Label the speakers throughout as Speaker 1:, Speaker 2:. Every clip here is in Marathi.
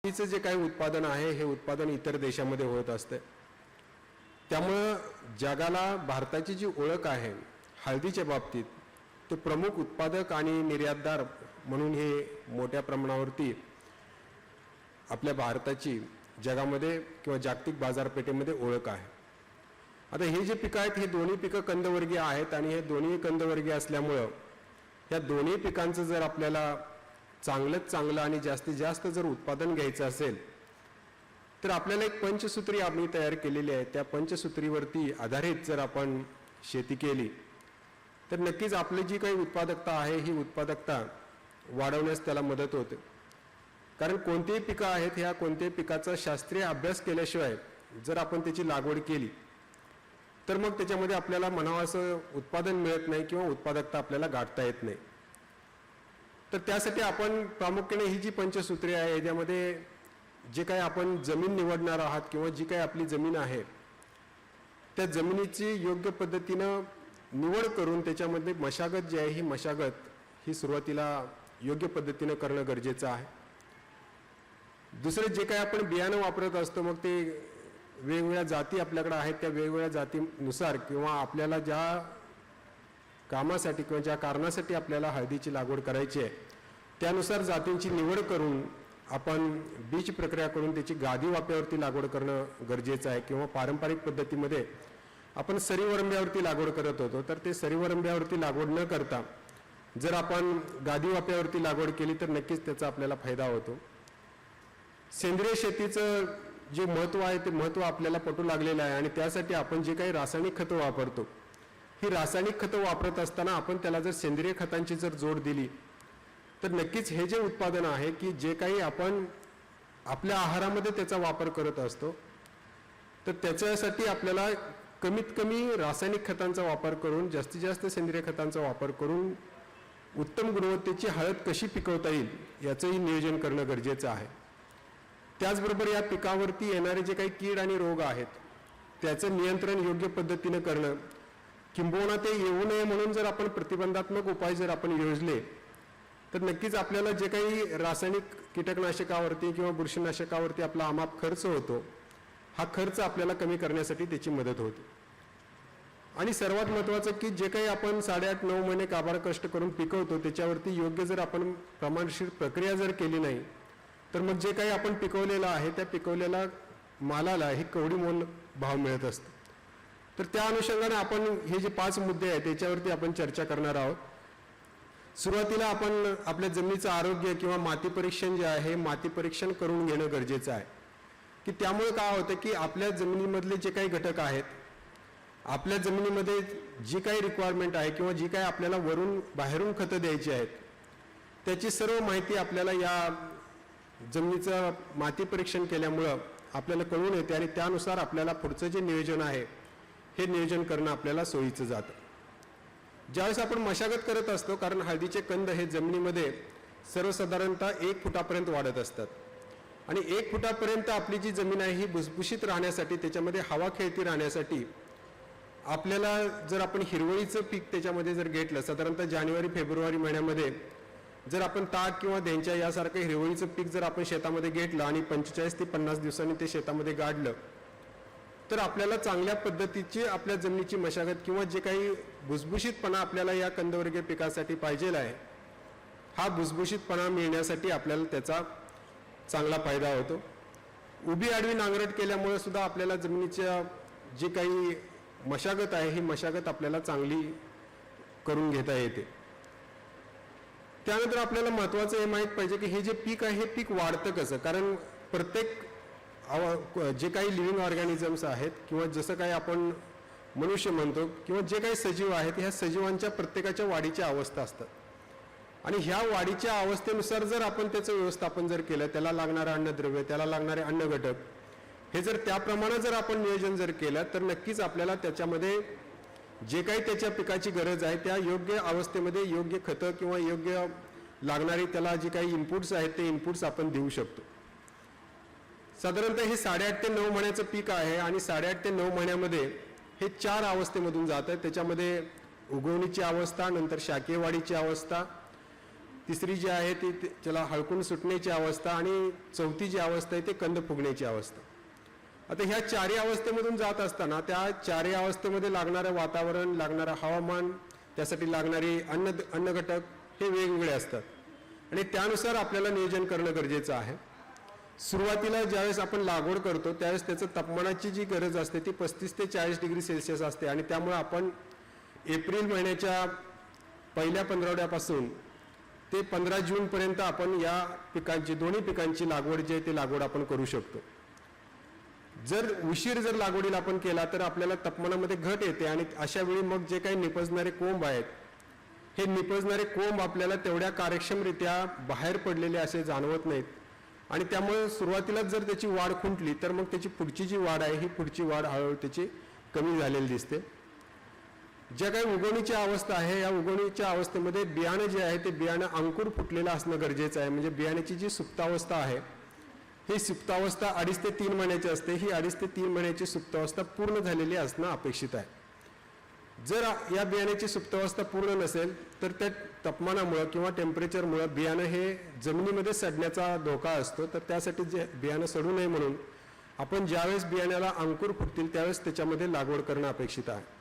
Speaker 1: हळदीचं जे काही उत्पादन आहे हे उत्पादन इतर देशामध्ये होत असते। त्यामुळे जगाला भारताची जी ओळख आहे हळदीच्या बाबतीत तो प्रमुख उत्पादक आणि निर्यातदार म्हणून हे मोठ्या प्रमाणावरती आपल्या भारताची जगामध्ये किंवा जागतिक बाजारपेठेमध्ये ओळख आहे। आता हे जे पिकं आहेत हे दोन्ही पिकं कंदवर्गीय आहेत आणि हे दोन्ही कंदवर्गीय असल्यामुळे या दोन्ही पिकांचं जर आपल्याला चांगलं आणि जास्तीत जास्त जर उत्पादन घ्यायचं असेल तर आपल्याला एक पंचसूत्री आम्ही तयार केलेली आहे। त्या पंचसूत्रीवरती आधारित जर आपण शेती केली तर नक्कीच आपली जी काही उत्पादकता आहे ही उत्पादकता वाढवण्यास त्याला मदत होते। कारण कोणतेही पिकं आहेत ह्या कोणत्याही पिकाचा शास्त्रीय अभ्यास केल्याशिवाय जर आपण त्याची लागवड केली तर मग त्याच्यामध्ये आपल्याला म्हणावं असं उत्पादन मिळत नाही किंवा उत्पादकता आपल्याला गाठता येत नाही। तर त्यासाठी आपण प्रामुख्याने ही जी पंचसूत्री आहे याच्यामध्ये जे काही आपण जमीन निवडणार आहात किंवा जी काही आपली जमीन आहे त्या जमिनीची योग्य पद्धतीनं निवड करून त्याच्यामध्ये मशागत जी आहे ही मशागत ही सुरुवातीला योग्य पद्धतीनं करणं गरजेचं आहे। दुसरे जे काही आपण बियाणं वापरत असतो मग ते वेगवेगळ्या जाती आपल्याकडे आहेत त्या वेगवेगळ्या जातीनुसार किंवा आपल्याला ज्या कामासाठी किंवा ज्या कारणासाठी आपल्याला हळदीची लागवड करायची आहे त्यानुसार जातींची निवड करून आपण बीज प्रक्रिया करून त्याची गादी वाप्यावरती लागवड करणं गरजेचं आहे। किंवा पारंपरिक पद्धतीमध्ये आपण सरीवरंब्यावरती लागवड करत होतो तर ते सरीवरंब्यावरती लागवड न करता जर आपण गादी वाप्यावरती लागवड केली तर नक्कीच त्याचा आपल्याला फायदा होतो। सेंद्रिय शेतीचं जे महत्त्व आहे ते महत्त्व आपल्याला पटू लागलेलं आहे आणि त्यासाठी आपण जे काही रासायनिक खतं वापरतो ही रासायनिक खतं वापरत असताना आपण त्याला जर सेंद्रिय खतांची जर जोड दिली तर नक्कीच हे जे उत्पादन आहे की जे काही आपण आपल्या आहारामध्ये त्याचा वापर करत असतो तर त्याच्यासाठी आपल्याला कमीत कमी रासायनिक खतांचा वापर करून जास्तीत जास्त सेंद्रिय खतांचा वापर करून उत्तम गुणवत्तेची हळद कशी पिकवता येईल याचंही नियोजन करणं गरजेचं आहे। त्याचबरोबर या पिकावरती येणारे जे काही कीड आणि रोग आहेत त्याचं नियंत्रण योग्य पद्धतीनं करणं किंबहुना ते येऊ नये म्हणून जर आपण प्रतिबंधात्मक उपाय जर आपण योजले तर नक्कीच आपल्याला जे काही रासायनिक कीटकनाशकावरती किंवा बुरशीनाशकावरती आपला अमाप खर्च होतो हा खर्च आपल्याला कमी करण्यासाठी त्याची मदत होते। आणि सर्वात महत्त्वाचं की जे काही आपण 8.5-9 महिने काबाड कष्ट करून पिकवतो त्याच्यावरती योग्य जर आपण प्रमाणशीर प्रक्रिया जर केली नाही तर मग जे काही आपण पिकवलेलं आहे त्या पिकवलेल्या मालाला ही कवडी मोल भाव मिळत असतो। तर त्या अनुषंगाने आपण हे जे 5 मुद्दे आहेत त्याच्यावरती आपण चर्चा करणार आहोत। सुरुवातीला आपण आपल्या जमिनीचं आरोग्य किंवा माती परीक्षण जे आहे माती परीक्षण करून घेणं गरजेचं आहे की त्यामुळे काय होतं की आपल्या जमिनीमधले जे काही घटक आहेत आपल्या जमिनीमध्ये जी काही रिक्वायरमेंट आहे किंवा जी काही आपल्याला बाहेरून खतं द्यायची आहेत त्याची सर्व माहिती आपल्याला या जमिनीचं माती परीक्षण केल्यामुळं आपल्याला कळून येते आणि त्यानुसार आपल्याला पुढचं जे नियोजन आहे हे नियोजन करणं आपल्याला सोयीचं जातं। ज्यावेळेस आपण मशागत करत असतो कारण हळदीचे कंद हे जमिनीमध्ये सर्वसाधारणतः 1 फुटापर्यंत वाढत असतात आणि 1 फुटापर्यंत आपली जी जमीन आहे ही भुसभुशीत राहण्यासाठी त्याच्यामध्ये हवा खेळती राहण्यासाठी आपल्याला जर आपण हिरवळीचं पीक त्याच्यामध्ये जर घेतलं साधारणतः जानेवारी-फेब्रुवारी महिन्यामध्ये जर आपण ताक किंवा धेंच्या यासारखं हिरवळीचं पीक जर आपण शेतामध्ये घेतलं आणि 45 ते 50 दिवसांनी ते शेतामध्ये गाडलं तर आपल्याला चांगल्या पद्धतीची आपल्या जमिनीची मशागत किंवा जे काही भुसभुशीतपणा आपल्याला या कंदवर्गीय पिकासाठी पाहिजेल आहे हा भुसभुशीतपणा मिळण्यासाठी आपल्याला त्याचा चांगला फायदा होतो। उभी आडवी नांगरट केल्यामुळे सुद्धा आपल्याला जमिनीच्या जी काही मशागत आहे ही मशागत आपल्याला चांगली करून घेता येते। त्यानंतर आपल्याला महत्त्वाचं हे माहीत पाहिजे की हे जे पीक आहे हे पीक वाढतं कसं कारण प्रत्येक जे काही लिव्हिंग ऑर्गॅनिझम्स आहेत किंवा जसं काही आपण मनुष्य म्हणतो किंवा जे काही सजीव आहेत ह्या सजीवांच्या प्रत्येकाच्या वाढीच्या अवस्था असतात आणि ह्या वाढीच्या अवस्थेनुसार जर आपण त्याचं व्यवस्थापन जर केलं त्याला लागणारं अन्नद्रव्य त्याला लागणारे अन्न घटक हे जर त्याप्रमाणे जर आपण नियोजन जर केलं तर नक्कीच आपल्याला त्याच्यामध्ये जे काही त्याच्या पिकाची गरज आहे त्या योग्य अवस्थेमध्ये योग्य खतं किंवा योग्य लागणारी त्याला जी काही इनपुट्स आहेत ते इनपुट्स आपण देऊ शकतो। साधारणतः हे 8.5 ते 9 महिन्याचं पीक आहे आणि 8.5 ते 9 महिन्यामध्ये हे 4 अवस्थेमधून जात आहे। त्याच्यामध्ये उगवणीची अवस्था नंतर शाकीय वाढीची अवस्था तिसरी जी आहे ती त्याला हळकून सुटण्याची अवस्था आणि चौथी जी अवस्था आहे ते कंद फुगण्याची अवस्था. आता ह्या चारही अवस्थेमधून जात असताना त्या चारही अवस्थेमध्ये लागणारं वातावरण, लागणारं हवामान, त्यासाठी लागणारी अन्न घटक हे वेगवेगळे असतात आणि त्यानुसार आपल्याला नियोजन करणं गरजेचं आहे. सुरुवातीला ज्यावेळेस आपण लागवड करतो त्यावेळेस त्याचं तापमानाची जी गरज असते ती 35 ते 40 डिग्री सेल्सिअस असते आणि त्यामुळे आपण एप्रिल महिन्याच्या पहिल्या 15 ते 15 जूनपर्यंत आपण या पिकांची, दोन्ही पिकांची लागवड जी आहे ती लागवड आपण करू शकतो. जर उशीर लागवडीला आपण केला तर आपल्याला तापमानामध्ये घट येते आणि अशा वेळी मग जे काही निपजणारे कोंब आहेत हे निपजणारे कोंब आपल्याला तेवढ्या कार्यक्षमरित्या बाहेर पडलेले असे जाणवत नाहीत आणि त्यामुळे सुरुवातीलाच जर त्याची वाढ खुंटली तर मग त्याची पुढची जी वाढ आहे ही पुढची वाढ हळूहळू त्याची कमी झालेली दिसते. ज्या काही उगवणीची अवस्था आहे या उगवणीच्या अवस्थेमध्ये बियाणं जे आहे ते बियाणं अंकुर फुटलेलं असणं गरजेचं आहे. म्हणजे बियाण्याची जी सुप्तावस्था आहे ही सुप्तावस्था 2.5 ते 3 महिन्याची असते. ही 2.5 ते 3 महिन्याची सुप्तावस्था पूर्ण झालेली असणं अपेक्षित आहे. जर या बियाण्याची सुप्तावस्था पूर्ण नसेल तर त्या तापमानामुळे किंवा टेम्परेचरमुळे बियाणं हे जमिनीमध्ये सडण्याचा धोका असतो. तर त्यासाठी जे बियाणं सडू नये म्हणून आपण ज्यावेळेस बियाण्याला अंकुर फुटतील त्यावेळेस त्याच्यामध्ये लागवड करणं अपेक्षित आहे.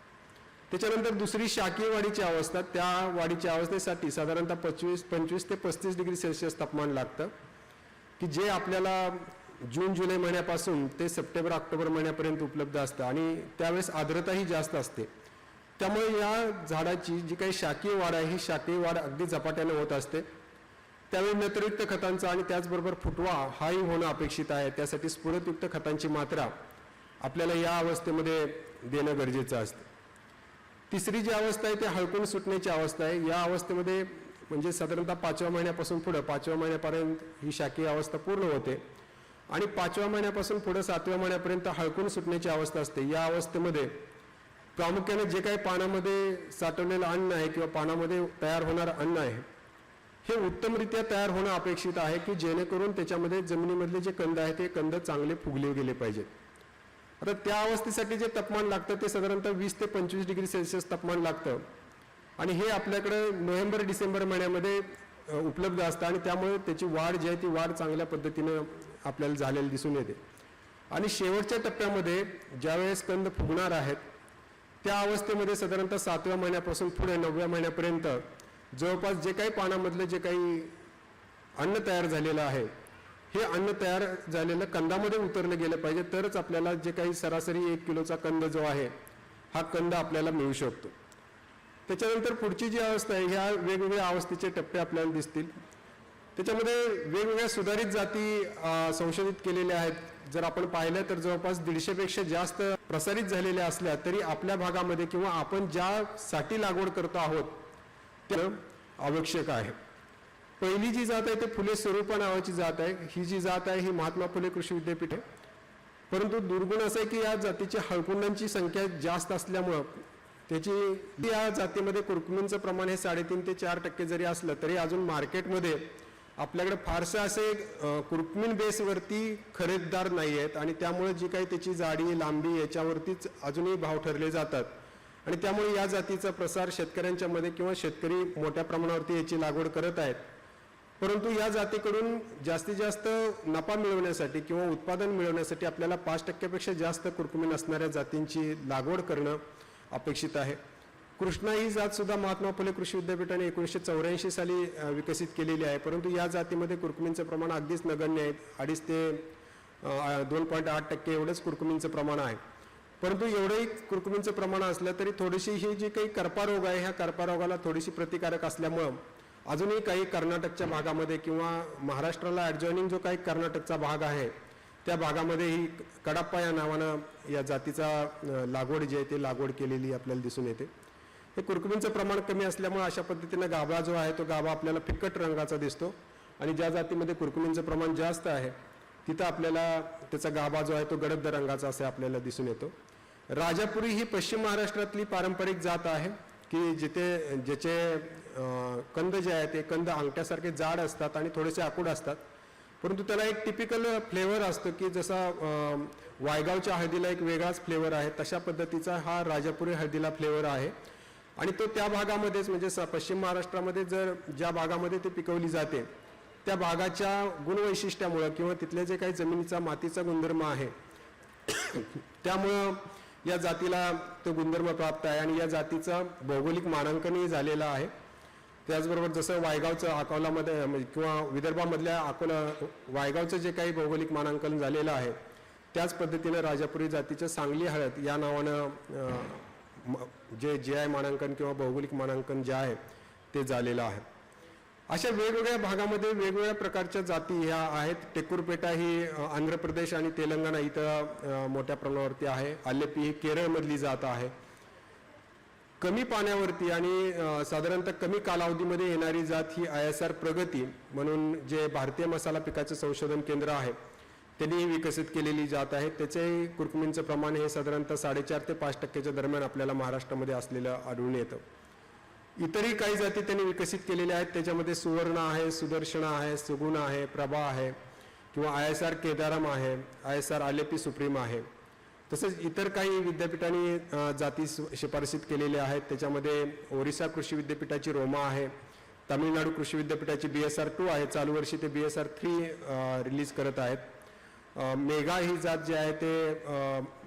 Speaker 1: त्याच्यानंतर दुसरी शाकीय वाढीची अवस्था, त्या वाढीच्या अवस्थेसाठी साधारणतः 25 ते 35 डिग्री सेल्सिअस तापमान लागतं की जे आपल्याला जून जुलै महिन्यापासून ते सप्टेंबर ऑक्टोबर महिन्यापर्यंत उपलब्ध असतं आणि त्यावेळेस आर्द्रताही जास्त असते. त्यामुळे या झाडाची जी काही शाकीय वाढ आहे ही शाकीय वाढ अगदी झपाट्याने होत असते. त्यावेळी नत्रयुक्त खतांचा आणि त्याचबरोबर फुटवा हाही होणं अपेक्षित आहे. त्यासाठी स्फुरदयुक्त खतांची मात्रा आपल्याला या अवस्थेमध्ये देणं गरजेचं असतं. तिसरी जी अवस्था आहे ती हळकून सुटण्याची अवस्था आहे. या अवस्थेमध्ये म्हणजे साधारणतः 5व्या महिन्यापासून पुढं 5व्या महिन्यापर्यंत ही शाकीय अवस्था पूर्ण होते आणि 5व्या महिन्यापासून पुढं 7व्या महिन्यापर्यंत हळकून सुटण्याची अवस्था असते. या अवस्थेमध्ये प्रामुख्याने जे काही पानामध्ये साठवलेलं अन्न आहे किंवा पानामध्ये तयार होणारं अन्न आहे हे उत्तमरित्या तयार होणं अपेक्षित आहे की जेणेकरून त्याच्यामध्ये जमिनीमधले जे कंद आहेत ते कंद चांगले फुगले गेले पाहिजेत. आता त्या अवस्थेसाठी जे तापमान लागतं ते साधारणतः 20 ते 25 डिग्री सेल्सिअस तापमान लागतं आणि हे आपल्याकडे नोव्हेंबर डिसेंबर महिन्यामध्ये उपलब्ध असतं आणि त्यामुळे त्याची वाढ जी आहे ती वाढ चांगल्या पद्धतीनं आपल्याला झालेली दिसून येते. आणि शेवटच्या टप्प्यामध्ये ज्यावेळेस कंद फुगणार आहेत त्या अवस्थेमध्ये साधारणतः 7व्या महिन्यापासून पुढे 9व्या महिन्यापर्यंत जवळपास जे काही पानामधलं जे काही अन्न तयार झालेलं आहे हे अन्न तयार झालेलं कंदामध्ये उतरलं गेलं पाहिजे तरच आपल्याला जे काही सरासरी 1 किलोचा कंद जो आहे हा कंद आपल्याला मिळू शकतो. त्याच्यानंतर पुढची जी अवस्था आहे ह्या वेगवेगळ्या अवस्थेचे टप्पे आपल्याला दिसतील. त्याच्यामध्ये वेगवेगळ्या सुधारित जाती संशोधित केलेल्या आहेत. जर आपण पाहिलं तर जवळपास 150पेक्षा जास्त प्रसारित झालेल्या असल्या तरी आपल्या भागामध्ये किंवा आपण ज्यासाठी लागवड करतो आहोत ते आवश्यक आहे. पहिली जी जात आहे ते फुले स्वरूपा नावाची जात आहे. ही जी जात आहे ही महात्मा फुले कृषी विद्यापीठ आहे. परंतु दुर्गुण असं आहे की या जातीच्या हळकुंडांची संख्या जास्त असल्यामुळं या जातीमध्ये कुरकुमींचं प्रमाण हे 3.5 ते 4% जरी असलं तरी अजून मार्केटमध्ये आपल्याकडे फारसं असे कुरकुमीन बेसवरती खरेदीदार नाही आहेत आणि त्यामुळे जी काही त्याची जाडी लांबी याच्यावरतीच अजूनही भाव ठरले जातात आणि त्यामुळे या जातीचा प्रसार शेतकऱ्यांच्या मध्ये किंवा शेतकरी मोठ्या प्रमाणावरती याची लागवड करत आहेत. परंतु या जातीकडून जास्तीत जास्त नफा मिळवण्यासाठी किंवा उत्पादन मिळवण्यासाठी आपल्याला 5% जास्त कुरकुमीन असणाऱ्या जातींची लागवड करणं अपेक्षित आहे. कृष्णा ही जात सुद्धा महात्मा फुले कृषी विद्यापीठाने 1984 साली विकसित केलेली आहे. परंतु या जातीमध्ये कुरकुमींचं प्रमाण अगदीच नगण्य आहे. 2.5 ते 2.8% एवढंच कुरकुमींचं प्रमाण आहे. परंतु एवढंही कुरकुमींचं प्रमाण असलं तरी थोडीशी ही जी काही करपा रोग आहे ह्या करपा रोगाला थोडीशी प्रतिकारक असल्यामुळं अजूनही काही कर्नाटकच्या भागामध्ये किंवा महाराष्ट्राला ॲडजॉइनिंग जो काही कर्नाटकचा भाग आहे त्या भागामध्ये ही कडाप्पा या नावानं या जातीचा लागवड जी आहे ती लागवड केलेली आपल्याला दिसून येते. हे कुरकुमींचं प्रमाण कमी असल्यामुळे अशा पद्धतीनं गाभा जो आहे तो गाभा आपल्याला फिकट रंगाचा दिसतो आणि ज्या जातीमध्ये कुरकुमींचं प्रमाण जास्त आहे तिथं आपल्याला त्याचा गाभा जो आहे तो गडद रंगाचा असे आपल्याला दिसून येतो. राजापुरी ही पश्चिम महाराष्ट्रातली पारंपरिक जात आहे की ज्याचे कंद जे आहे ते कंद अंगठ्यासारखे जाड असतात आणि थोडेसे आकूड असतात. परंतु त्याला एक टिपिकल फ्लेवर असतो की जसा वायगावच्या हळदीला एक वेगळाच फ्लेवर आहे तशा पद्धतीचा हा राजापुरी हळदीला फ्लेवर आहे आणि तो त्या भागामध्येच म्हणजे पश्चिम महाराष्ट्रामध्ये जर ज्या भागामध्ये ते पिकवली जाते त्या भागाच्या गुणवैशिष्ट्यामुळं किंवा तिथले जे काही जमिनीचा मातीचा गुणधर्म आहे त्यामुळं या जातीला तो गुणधर्म प्राप्त आहे आणि या जातीचं भौगोलिक मानांकनही झालेलं आहे. त्याचबरोबर जसं वायगावचं अकोलामध्ये किंवा विदर्भामधल्या अकोला वायगावचं जे काही भौगोलिक मानांकन झालेलं आहे त्याच पद्धतीनं राजापुरी जातीचं सांगली हळद या नावानं जे GI मानांकन किंवा भौगोलिक मानांकन जे आहे ते झालेलं आहे. अशा वेगवेगळ्या भागामध्ये वेगवेगळ्या प्रकारच्या जाती ह्या आहेत. टेक्कुरपेटा ही आंध्र प्रदेश आणि तेलंगणा इथं मोठ्या प्रमाणावरती आहे. आलेपी ही केरळमधली जात आहे. कमी पाण्यावरती आणि साधारणतः कमी कालावधीमध्ये येणारी जात ही ISR प्रगती म्हणून जे भारतीय मसाला पिकाचं संशोधन केंद्र आहे त्यांनी विकसित केलेली जात आहे. त्याचे कुरकुमींचं प्रमाण हे साधारणतः 4.5 ते 5% दरम्यान आपल्याला महाराष्ट्रामध्ये असलेलं आढळून येतं. इतरही काही जाती त्यांनी विकसित केलेल्या आहेत. त्याच्यामध्ये सुवर्ण आहे, सुदर्शना आहे, सुगुण आहे, प्रभा आहे किंवा ISR केदारम आहे, ISR आलेपी सुप्रीम आहे. तसंच इतर काही विद्यापीठांनी जाती शिफारसीत केलेल्या आहेत. त्याच्यामध्ये ओरिसा कृषी विद्यापीठाची रोमा आहे, तामिळनाडू कृषी विद्यापीठाची BSR 2 आहे, चालू वर्षी ते BSR 3 रिलीज करत आहेत. मेघा ही जात जी आहे ते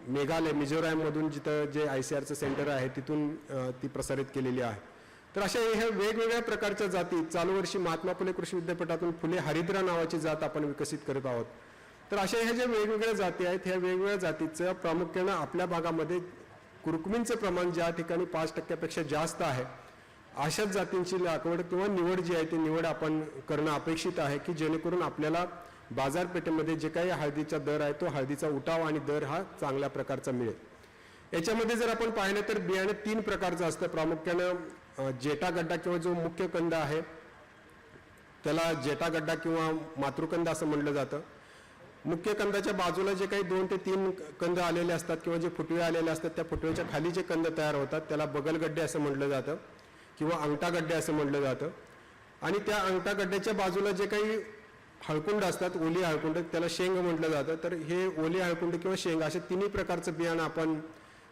Speaker 1: मेघालय मिझोराममधून जिथं जे ICRचं सेंटर आहे तिथून ती प्रसारित केलेली आहे. तर अशा ह्या वेगवेगळ्या प्रकारच्या जाती चालू वर्षी महात्मा फुले कृषी विद्यापीठातून फुले हरिद्रा नावाची जात आपण विकसित करत आहोत. तर अशा ह्या ज्या वेगवेगळ्या जाती आहेत ह्या वेगवेगळ्या जातीचं प्रामुख्यानं आपल्या भागामध्ये कुरकुमींचं प्रमाण ज्या ठिकाणी 5% जास्त आहे अशाच जातींची लागवड किंवा निवड जी आहे ती निवड आपण करणं अपेक्षित आहे की जेणेकरून आपल्याला बाजारपेठेमध्ये जे काही हळदीचा दर आहे तो हळदीचा उठाव आणि दर हा चांगल्या प्रकारचा मिळेल. याच्यामध्ये जर आपण पाहिलं तर बियाणे 3 प्रकारचं असतं. प्रामुख्यानं जेटागड्डा किंवा जो मुख्य कंद आहे त्याला जेटागड्डा किंवा मातृकंद असं म्हटलं जातं. मुख्य कंदाच्या बाजूला जे काही 2 ते 3 कंद आलेले असतात किंवा जे फुटवे आलेले असतात त्या फुटव्याच्या खाली जे कंद तयार होतात त्याला बगलगड्डे असं म्हटलं जातं किंवा अंगठागड्डे असं म्हटलं जातं. आणि त्या अंगठागड्ड्याच्या बाजूला जे काही हळकुंड असतात ओली हळकुंड त्याला शेंग म्हटलं जातं. तर हे ओली हळकुंड किंवा शेंग अशा तिन्ही प्रकारचं बियाणं आपण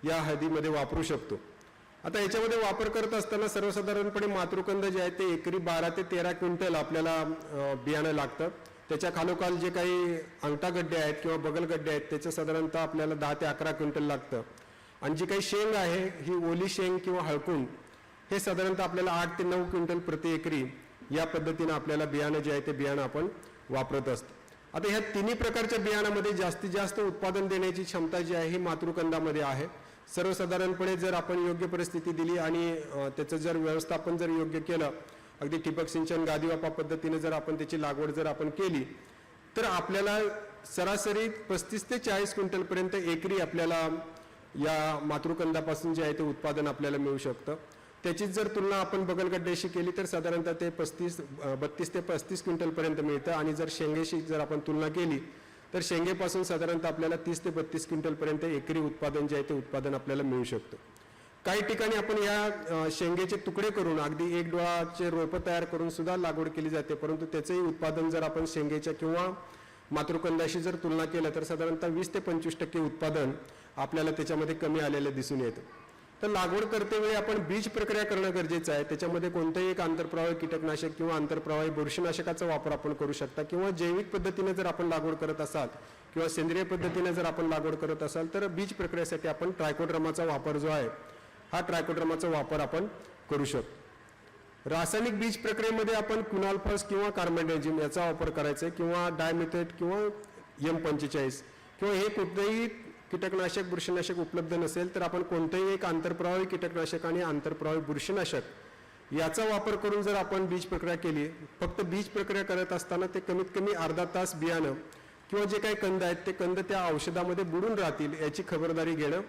Speaker 1: या हळदीमध्ये वापरू शकतो. आता याच्यामध्ये वापर करत असताना सर्वसाधारणपणे मातृकंद जे आहे ते एकरी 12 ते 13 क्विंटल आपल्याला बियाणं लागतं. त्याच्या खालोखाल जे काही अंगठागड्डे आहेत किंवा बगलगड्डे आहेत त्याचं साधारणतः आपल्याला 10 ते 11 क्विंटल लागतं. आणि जी काही शेंग आहे ही ओली शेंग किंवा हळकुंड हे साधारणतः आपल्याला 8 ते 9 क्विंटल प्रति एकरी या पद्धतीनं आपल्याला बियाणं जे आहे ते बियाणं आपण वापरत असतो. आता ह्या तिन्ही प्रकारच्या बियाणामध्ये जास्तीत जास्त उत्पादन देण्याची क्षमता जी आहे ही मातृकंदामध्ये आहे. सर्वसाधारणपणे जर आपण योग्य परिस्थिती दिली आणि त्याचं जर व्यवस्थापन जर योग्य केलं अगदी ठिबक सिंचन गादीवापा पद्धतीने जर आपण त्याची लागवड जर आपण केली तर आपल्याला सरासरी 35 ते 40 क्विंटलपर्यंत एकरी आपल्याला या मातृकंदापासून जे आहे ते उत्पादन आपल्याला मिळू शकतं. त्याचीच जर तुलना आपण बगलगड्ड्याशी केली तर साधारणतः ते 32 ते 35 क्विंटलपर्यंत मिळतं. आणि जर शेंगेशी जर आपण तुलना केली तर शेंगेपासून साधारणतः आपल्याला 30 ते 32 क्विंटलपर्यंत एकरी उत्पादन जे आहे ते उत्पादन आपल्याला मिळू शकतं. काही ठिकाणी आपण या शेंगेचे तुकडे करून अगदी 1 डोळाचे रोपं तयार करून सुद्धा लागवड केली जाते. परंतु त्याचंही उत्पादन जर आपण शेंगेच्या किंवा मातृकंदाशी जर तुलना केलं तर साधारणतः 20 ते 25% उत्पादन आपल्याला त्याच्यामध्ये कमी आलेलं दिसून येतं. तर लागवड करतेवेळी आपण बीज प्रक्रिया करणं गरजेचं आहे. त्याच्यामध्ये कोणतंही एक आंतरप्रवाही कीटकनाशक किंवा आंतरप्रवाही बुरशीनाशकाचा वापर आपण करू शकता किंवा जैविक पद्धतीने जर आपण लागवड करत असाल किंवा सेंद्रिय पद्धतीने जर आपण लागवड करत असाल तर बीज प्रक्रियेसाठी आपण ट्रायकोड्रामाचा वापर जो आहे हा ट्रायकोड्रामाचा वापर आपण करू शकतो. रासायनिक बीज प्रक्रियेमध्ये आपण क्विनॉल्फॉस किंवा कार्बेंडाझिम याचा वापर करायचा आहे किंवा डायमिथेट किंवा M45 किंवा हे कुठलंही कीटकनाशक बुरशीनाशक उपलब्ध नसेल तर आपण कोणतंही एक आंतरप्रवाही कीटकनाशक आणि आंतरप्रवाही बुरशीनाशक याचा वापर करून जर आपण बीज प्रक्रिया केली. फक्त बीज प्रक्रिया करत असताना ते कमीत कमी अर्धा तास बियाणं किंवा जे काही कंद आहेत ते कंद त्या औषधामध्ये बुडून राहतील याची खबरदारी घेणं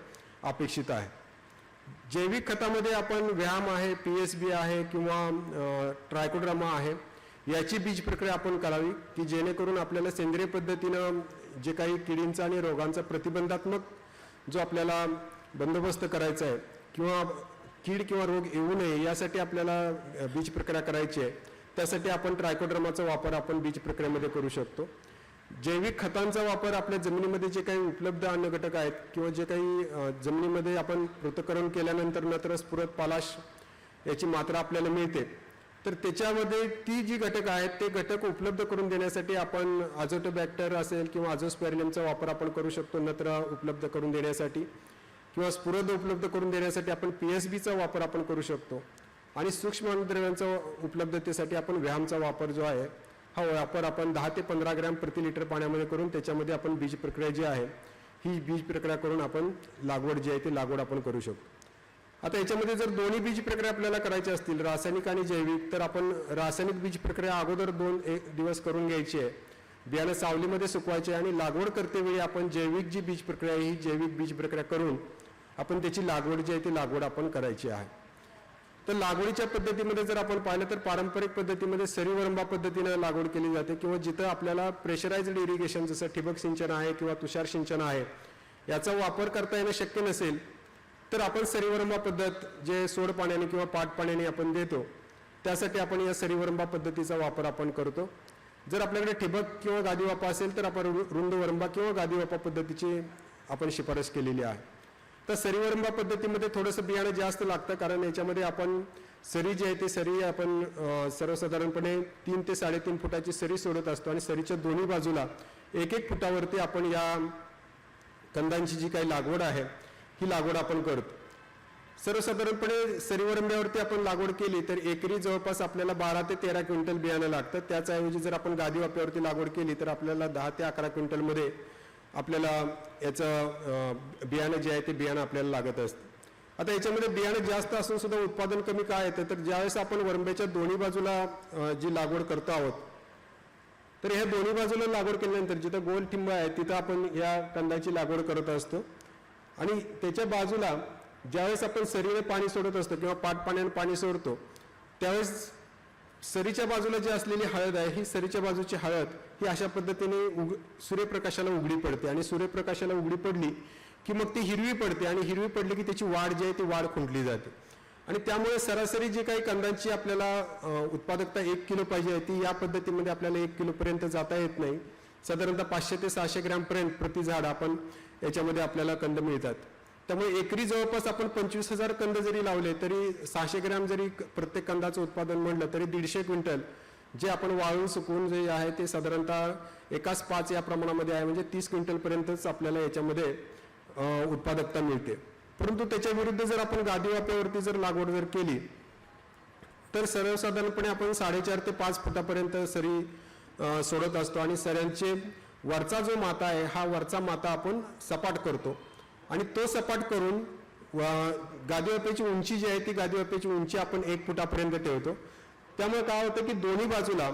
Speaker 1: अपेक्षित आहे. जैविक खतामध्ये आपण व्यायाम आहे, PSB आहे किंवा ट्रायकोड्रामा आहे याची बीज प्रक्रिया आपण करावी की जेणेकरून आपल्याला सेंद्रिय पद्धतीनं जे काही किडींचा आणि रोगांचा प्रतिबंधात्मक जो आपल्याला बंदोबस्त करायचा आहे किंवा कीड किंवा रोग येऊ नये यासाठी आपल्याला बीज प्रक्रिया करायची आहे. त्यासाठी आपण ट्रायकोड्रामाचा वापर आपण बीज प्रक्रियेमध्ये करू शकतो. जैविक खतांचा वापर आपल्या जमिनीमध्ये जे काही उपलब्ध अन्नघटक आहेत किंवा जे काही जमिनीमध्ये आपण पृथक्करण केल्यानंतर नंतर स्फुरद पालाश याची मात्रा आपल्याला मिळते. तर त्याच्यामध्ये ती जी घटक आहेत ते घटक उपलब्ध करून देण्यासाठी आपण अझोटोबॅक्टर असेल किंवा अझोस्पेरिलमचा वापर आपण करू शकतो. नत्र उपलब्ध करून देण्यासाठी किंवा स्फुरद उपलब्ध करून देण्यासाठी आपण PSBचा वापर आपण करू शकतो. आणि सूक्ष्म अन्नद्रव्यांच्या उपलब्धतेसाठी आपण व्यायामचा वापर जो आहे हा वापर आपण 10 ते 15 ग्रॅम प्रति लिटर पाण्यामध्ये करून त्याच्यामध्ये आपण बीज प्रक्रिया जी आहे ही बीज प्रक्रिया करून आपण लागवड जी आहे ती लागवड आपण करू शकतो. आता याच्यामध्ये जर दोन्ही बीज प्रक्रिया आपल्याला करायची असतील रासायनिक आणि जैविक तर आपण रासायनिक बीज प्रक्रिया अगोदर 2 दिवस करून घ्यायची आहे. बियाणं सावलीमध्ये सुकवायचे आणि लागवड करतेवेळी आपण जैविक जी बीज प्रक्रिया आहे ही जैविक बीज प्रक्रिया करून आपण त्याची लागवड जी आहे ती लागवड आपण करायची आहे. तर लागवडीच्या पद्धतीमध्ये जर आपण पाहिलं तर पारंपरिक पद्धतीमध्ये सरीवरंबा पद्धतीने लागवड केली जाते किंवा जिथं आपल्याला प्रेशराइज्ड इरिगेशन जसं ठिबक सिंचन आहे किंवा तुषार सिंचन आहे याचा वापर करता येणं शक्य नसेल तर आपण सरीवरंबा पद्धत जे सोड पाण्याने किंवा पाट पाण्याने आपण देतो त्यासाठी आपण या सरीवरंबा पद्धतीचा वापर आपण करतो. जर आपल्याकडे ठिबक किंवा गादीवापा असेल तर आपण रुंद वरंबा किंवा गादीवापा पद्धतीची आपण शिफारस केलेली आहे. तर सरीवरंबा पद्धतीमध्ये थोडंसं बियाणं जास्त लागतं कारण याच्यामध्ये आपण सरी जी आहे ती सरी आपण सर्वसाधारणपणे 3 ते 3.5 फुटाची सरी सोडत असतो आणि सरीच्या दोन्ही बाजूला 1-1 फुटावरती आपण या कंदांची जी काही लागवड आहे ही लागवड आपण करतो. सर्वसाधारणपणे सरीवरंब्यावरती आपण लागवड केली तर एकरी जवळपास आपल्याला 12 ते 13 क्विंटल बियाणं लागतं. त्याचऐवजी जर आपण गादीवाप्यावरती लागवड केली तर आपल्याला 10 ते 11 क्विंटलमध्ये आपल्याला याचं बियाणं जे आहे ते बियाणं आपल्याला लागत असतं. आता याच्यामध्ये बियाणं जास्त असून सुद्धा उत्पादन कमी काय येतं तर ज्यावेळेस आपण वरंब्याच्या दोन्ही बाजूला जी लागवड करतो आहोत तर ह्या दोन्ही बाजूला लागवड केल्यानंतर जिथं गोल ठिंब आहे तिथं आपण या कंदाची लागवड करत असतो आणि त्याच्या बाजूला ज्यावेळेस आपण सरीने पाणी सोडत असतो किंवा पाट पाण्याने पाणी सोडतो त्यावेळेस सरीच्या बाजूला जी असलेली हळद आहे ही सरीच्या बाजूची हळद ही अशा पद्धतीने सूर्यप्रकाशाला उघडी पडते आणि सूर्यप्रकाशाला उघडी पडली की मग ती हिरवी पडते आणि हिरवी पडली की त्याची वाढ जी आहे ती वाढ खुंटली जाते आणि त्यामुळे सरासरी जी काही कंदांची आपल्याला उत्पादकता 1 किलो पाहिजे ती या पद्धतीमध्ये आपल्याला 1 किलोपर्यंत जाता येत नाही. साधारणतः 500 ते 600 ग्रॅमपर्यंत प्रति झाड आपण याच्यामध्ये आपल्याला कंद मिळतात. त्यामुळे एकरी जवळपास आपण 25,000 कंद जरी लावले तरी 600 ग्रॅम जरी प्रत्येक कंदाचं उत्पादन म्हणलं तरी 150 क्विंटल जे आपण वाळून सुकवून जे आहे ते साधारणतः 1:5 या प्रमाणामध्ये आहे म्हणजे 30 क्विंटलपर्यंतच आपल्याला याच्यामध्ये उत्पादकता मिळते. परंतु त्याच्या विरुद्ध जर आपण गादीवाप्यावरती जर लागवड जर केली तर सर्वसाधारणपणे आपण 4.5 ते 5 फुटापर्यंत सरी सोडत असतो आणि सऱ्यांचे वरचा जो माथा आहे हा वरचा माथा आपण सपाट करतो आणि तो सपाट करून गादीवाप्याची उंची जी आहे ती गादीवाप्याची उंची आपण 1 फुटापर्यंत ठेवतो. त्यामुळे काय होतं की दोन्ही बाजूला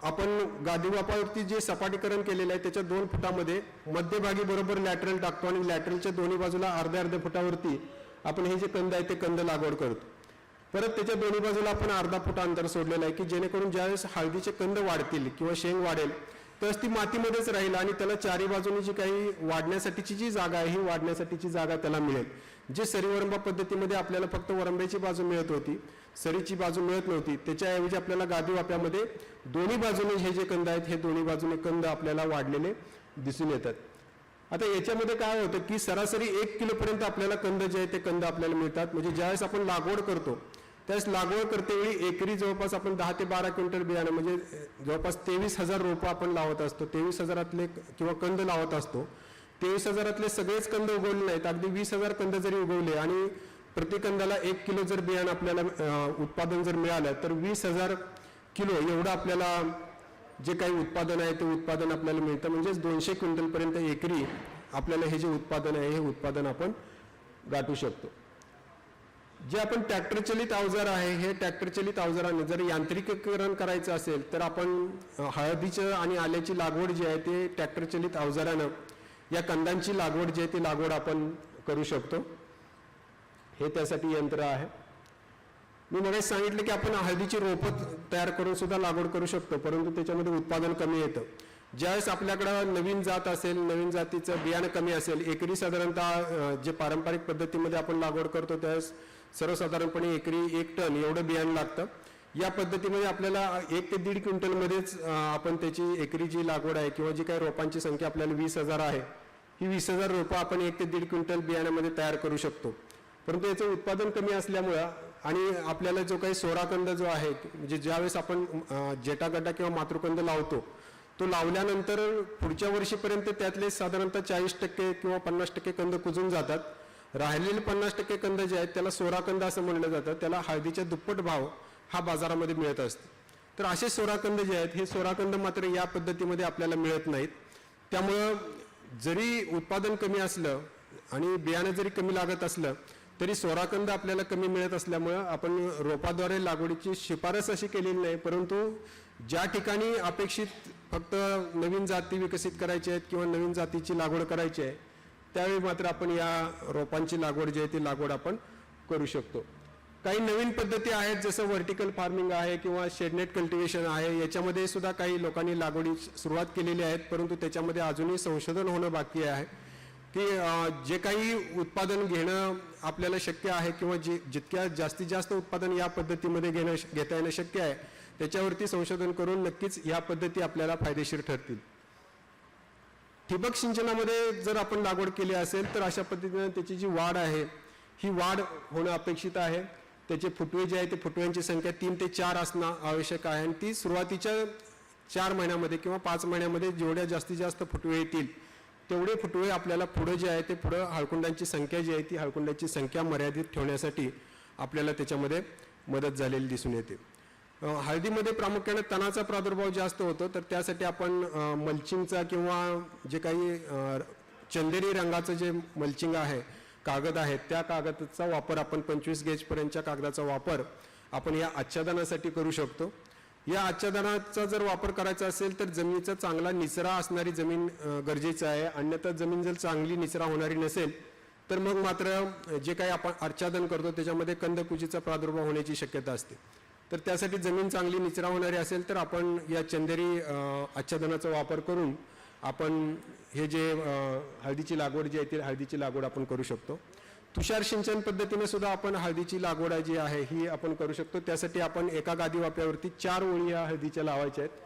Speaker 1: आपण गादीवापावरती जे सपाटीकरण केलेलं आहे त्याच्या 2 फुटामध्ये मध्यभागी बरोबर लॅटरल टाकतो आणि लॅटरलच्या दोन्ही बाजूला अर्ध्या फुटावरती आपण हे जे कंद आहे ते कंद लागवड करतो. परत त्याच्या दोन्ही बाजूला आपण अर्धा फुट अंतर सोडलेलं आहे की जेणेकरून ज्यावेळेस हळदीचे कंद वाढतील किंवा शेंग वाढेल तर ती मातीमध्येच राहील आणि त्याला चारी बाजूनी जी काही वाढण्यासाठीची जी जागा आहे ही वाढण्यासाठीची जागा त्याला मिळेल. जे सरीवरंबा पद्धतीमध्ये आपल्याला फक्त वरंब्याची बाजू मिळत होती सरीची बाजू मिळत नव्हती त्याच्याऐवजी आपल्याला गादीवाप्यामध्ये दोन्ही बाजूने हे जे कंद आहेत हे दोन्ही बाजूने कंद आपल्याला वाढलेले दिसून येतात. आता याच्यामध्ये काय होतं की सरासरी 1 किलोपर्यंत आपल्याला कंद जे आहे ते कंद आपल्याला मिळतात. म्हणजे ज्यावेळेस आपण लागवड करतो त्यावेळेस लागवड करतेवेळी एकरी जवळपास आपण 10 ते 12 क्विंटल बियाणं म्हणजे जवळपास 23,000 रोपं आपण लावत असतो. 23,000 किंवा कंद लावत असतो. 23,000 सगळेच कंद उगवले नाहीत. अगदी 20,000 कंद जरी उगवले आणि प्रति कंदाला 1 किलो जर बियाणं आपल्याला उत्पादन जर मिळालं तर 20,000 किलो एवढं आपल्याला जे काही उत्पादन आहे ते उत्पादन आपल्याला मिळतं. म्हणजेच 200 क्विंटलपर्यंत एकरी आपल्याला हे जे उत्पादन आहे हे उत्पादन आपण गाठू शकतो. जे आपण ट्रॅक्टर चलित अवजार आहे हे ट्रॅक्टर चलित अवजाराने जर यांत्रिकीकरण करायचं असेल तर आपण हळदीचं आणि आल्याची लागवड जी आहे ते ट्रॅक्टर चलित अवजारानं या कंदांची लागवड जी आहे ती लागवड आपण करू शकतो. हे त्यासाठी यंत्र आहे. मी मगाशी सांगितलं की आपण हळदीची रोपं तयार करून सुद्धा लागवड करू शकतो परंतु त्याच्यामध्ये उत्पादन कमी येतं. ज्यावेळेस आपल्याकडं नवीन जात असेल नवीन जातीचं बियाणं कमी असेल एकरी साधारणतः जे पारंपरिक पद्धतीमध्ये आपण लागवड करतो त्यावेळेस सर्वसाधारणपणे एकरी 1 टन एवढं बियाणं लागतं. या पद्धतीमध्ये आपल्याला 1 ते 1.5 क्विंटलमध्येच आपण त्याची एकरी जी लागवड आहे किंवा जी काही रोपांची संख्या आपल्याला 20,000 आहे ही 20,000 रोपं आपण 1 ते 1.5 क्विंटल बियाण्यामध्ये तयार करू शकतो. परंतु याचं उत्पादन कमी असल्यामुळं आणि आपल्याला जो काही सोराकंद जो आहे म्हणजे ज्यावेळेस आपण जेटागड्डा किंवा मातृकंद लावतो तो लावल्यानंतर पुढच्या वर्षीपर्यंत त्यातले साधारणतः 40% किंवा 50% कंद कुजून जातात। राहिलेले 50% कंद जे आहेत त्याला सोराकंद असं म्हणलं जातं, त्याला हळदीच्या दुप्पट भाव हा बाजारामध्ये मिळत असतो। तर असे सोराकंद जे आहेत हे सोराकंद मात्र या पद्धतीमध्ये आपल्याला मिळत नाहीत। त्यामुळं जरी उत्पादन कमी असलं आणि बियाणं जरी कमी लागत असलं तरी सोराकंद आपल्याला कमी मिळत असल्यामुळं आपण रोपाद्वारे लागवडीची शिफारस अशी केलेली नाही, परंतु ज्या ठिकाणी अपेक्षित फक्त नवीन जाती विकसित करायच्या आहेत किंवा नवीन जातीची लागवड करायची आहे त्यावेळी मात्र आपण या रोपांची लागवड जी आहे ती लागवड आपण करू शकतो। काही नवीन पद्धती आहेत जसं व्हर्टिकल फार्मिंग आहे किंवा शेडनेट कल्टिवेशन आहे, याच्यामध्ये सुद्धा काही लोकांनी लागवडी सुरुवात केलेली आहेत, परंतु त्याच्यामध्ये अजूनही संशोधन होणं बाकी आहे की जे काही उत्पादन घेणं आपल्याला शक्य आहे किंवा जितक्या जास्तीत जास्त उत्पादन या पद्धतीमध्ये घेता येणं शक्य आहे त्याच्यावरती संशोधन करून नक्कीच या पद्धती आपल्याला फायदेशीर ठरतील। ठिबक सिंचनामध्ये जर आपण लागवड केली असेल तर अशा पद्धतीने त्याची जी वाढ आहे ही वाढ होणं अपेक्षित आहे। त्याचे फुटवे जे आहे ते फुटव्यांची संख्या 3 ते 4 असणं आवश्यक आहे आणि ती सुरुवातीच्या 4 महिन्यामध्ये किंवा 5 महिन्यामध्ये जेवढ्या जास्तीत जास्त फुटवे येतील तेवढे फुटवे आपल्याला पुढे जे आहे ते पुढे हळकुंडांची संख्या जी आहे ती हळकुंडांची संख्या मर्यादित ठेवण्यासाठी आपल्याला त्याच्यामध्ये मदत झालेली दिसून येते। हळदीमध्ये प्रामुख्याने तणाचा प्रादुर्भाव जास्त होतो, तर त्यासाठी आपण मल्चिंगचा किंवा जे काही चंदेरी रंगाचं जे मल्चिंग आहे कागद आहे त्या कागदाचा वापर आपण 25 गेजपर्यंतच्या कागदाचा वापर आपण या आच्छादनासाठी करू शकतो। या आच्छादनाचा जर वापर करायचा असेल तर जमिनीचा चांगला निचरा असणारी जमीन गरजेचं आहे, अन्यथा जमीन जर चांगली निचरा होणारी नसेल तर मग मात्र जे काही आपण आच्छादन करतो त्याच्यामध्ये कंदकुजीचा प्रादुर्भाव होण्याची शक्यता असते। तर त्यासाठी जमीन चांगली निचरा होणारी असेल तर आपण या चंदेरी आच्छादनाचा वापर करून आपण हे जे हळदीची लागवड जी आहे ती हळदीची लागवड आपण करू शकतो। तुषार सिंचन पद्धतीने सुद्धा आपण हळदीची लागवड जी आहे ही आपण करू शकतो। त्यासाठी आपण एका गादी वाफ्यावरती 4 ओळी या हळदीच्या लावायच्या आहेत।